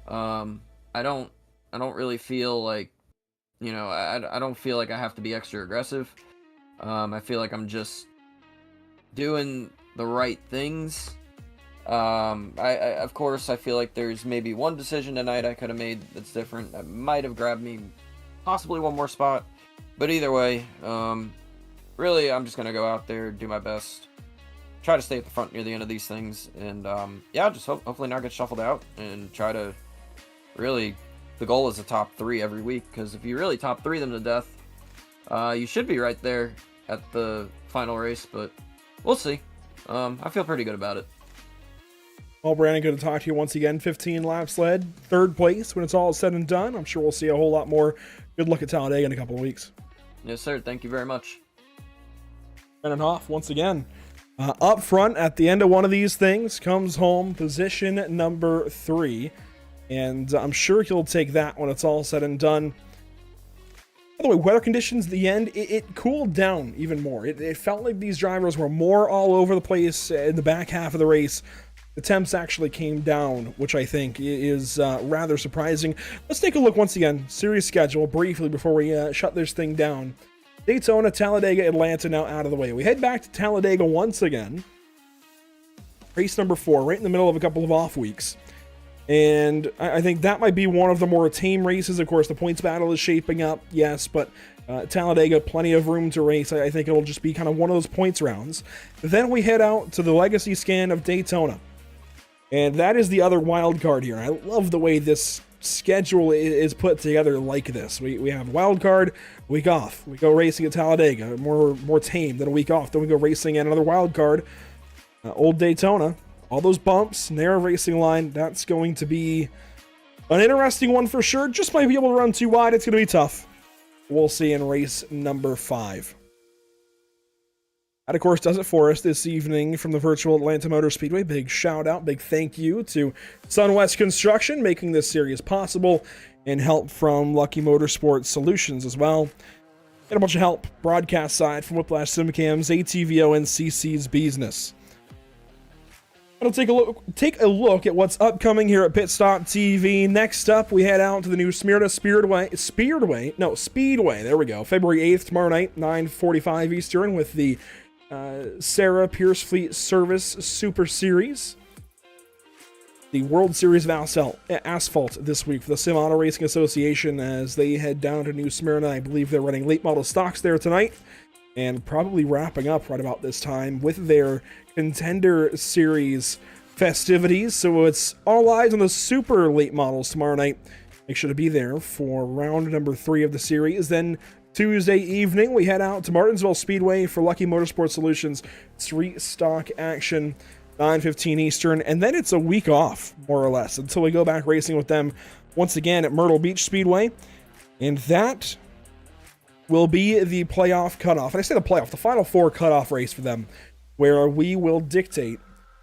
I don't really feel like, you know, I don't feel like I have to be extra aggressive. I feel like I'm just doing the right things. Of course, I feel like there's maybe one decision tonight I could have made that's different. That might have grabbed me possibly one more spot. But either way, really, I'm just going to go out there, do my best, try to stay at the front near the end of these things, and yeah, just hopefully not get shuffled out, and try to really, the goal is a top 3 every week, because if you really top 3 them to death, you should be right there at the final race, but we'll see. I feel pretty good about it. Well, Brandon, good to talk to you once again. 15 laps led, 3rd place when it's all said and done. I'm sure we'll see a whole lot more. Good luck at Talladega in a couple of weeks. Yes, sir. Thank you very much. Brandon Hoff, once again, up front at the end of one of these things, comes home position number 3. And I'm sure he'll take that when it's all said and done. By the way, weather conditions at the end, it cooled down even more. It felt like these drivers were more all over the place in the back half of the race. The temps actually came down, which I think is rather surprising. Let's take a look once again, series schedule, briefly before we shut this thing down. Daytona, Talladega, Atlanta now out of the way. We head back to Talladega once again. Race number 4, right in the middle of a couple of off weeks. And I think that might be one of the more tame races. Of course, the points battle is shaping up, yes, but Talladega, plenty of room to race. I think it'll just be kind of one of those points rounds. Then we head out to the legacy scan of Daytona. And that is the other wild card here. I love the way this schedule is put together like this. We have wild card, week off. We go racing at Talladega, more tame than a week off. Then we go racing at another wild card, Old Daytona. All those bumps, narrow racing line, that's going to be an interesting one for sure. Just might be able to run too wide. It's going to be tough. We'll see in race number 5. That, of course, does it for us this evening from the virtual Atlanta Motor Speedway. Big shout out, big thank you to Sunwest Construction making this series possible, and help from Lucky Motorsports Solutions as well. And a bunch of help broadcast side from Whiplash Simcams, ATVO, and CC's Business. I'll take a look at what's upcoming here at Pit Stop TV. Next up, we head out to the new Speedway. There we go. February 8th, tomorrow night, 9:45 Eastern, with the Sarah Pierce Fleet Service Super Series. The World Series of Asphalt this week for the Sim Auto Racing Association as they head down to New Smyrna. I believe they're running late model stocks there tonight, and probably wrapping up right about this time with their Contender Series festivities. So it's all eyes on the super late models tomorrow night. Make sure to be there for round number 3 of the series. Then Tuesday evening, we head out to Martinsville Speedway for Lucky Motorsport Solutions street stock action, 9:15 Eastern. And then it's a week off, more or less, until we go back racing with them once again at Myrtle Beach Speedway. And that will be the playoff cutoff. And I say the playoff, the Final Four cutoff race for them, where we will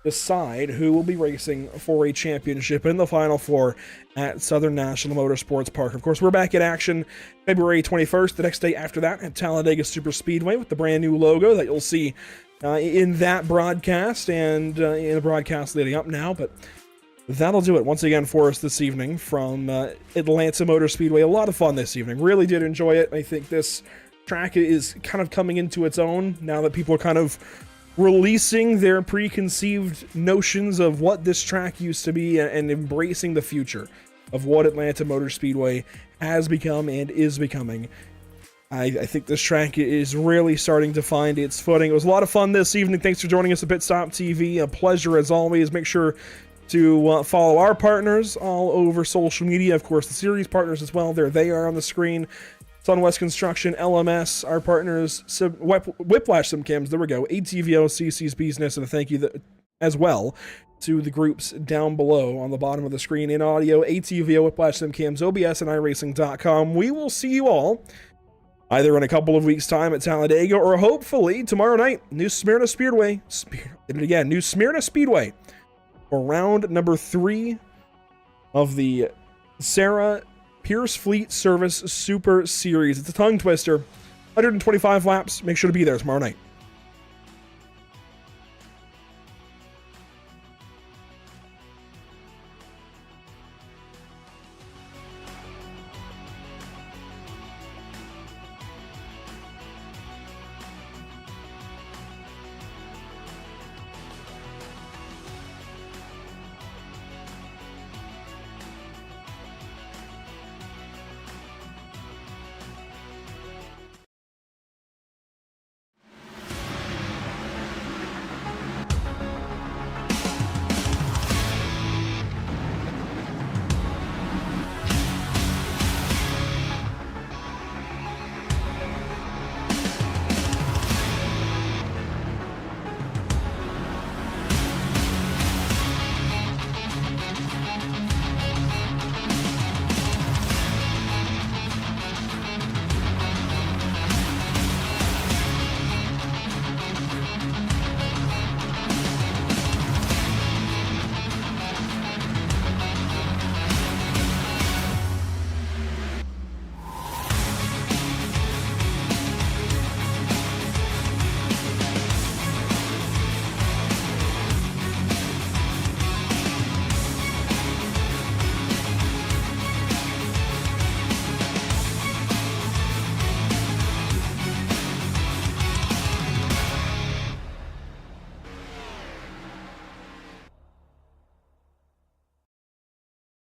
decide who will be racing for a championship in the Final Four at Southern National Motorsports Park. Of course, we're back in action February 21st, the next day after that, at Talladega Superspeedway with the brand new logo that you'll see in that broadcast and in the broadcast leading up now. But that'll do it once again for us this evening from Atlanta Motor Speedway. A lot of fun this evening. Really did enjoy it. I think this track is kind of coming into its own now that people are kind of releasing their preconceived notions of what this track used to be and embracing the future of what Atlanta Motor Speedway has become and is becoming. I think this track is really starting to find its footing. It was a lot of fun this evening. Thanks for joining us at Pit Stop TV. A pleasure as always. Make sure to follow our partners all over social media. Of course, the series partners as well. There they are on the screen. Sunwest Construction, LMS, our partners, Whiplash Simcams, there we go, ATVO, CC's Business, and a thank you as well to the groups down below on the bottom of the screen in audio, ATVO, Whiplash Simcams, OBS, and iRacing.com. We will see you all either in a couple of weeks' time at Talladega or hopefully tomorrow night, New Smyrna Speedway, New Smyrna Speedway for round number 3 of the Sarah Pierce Fleet Service Super Series. It's a tongue twister. 125 laps. Make sure to be there tomorrow night.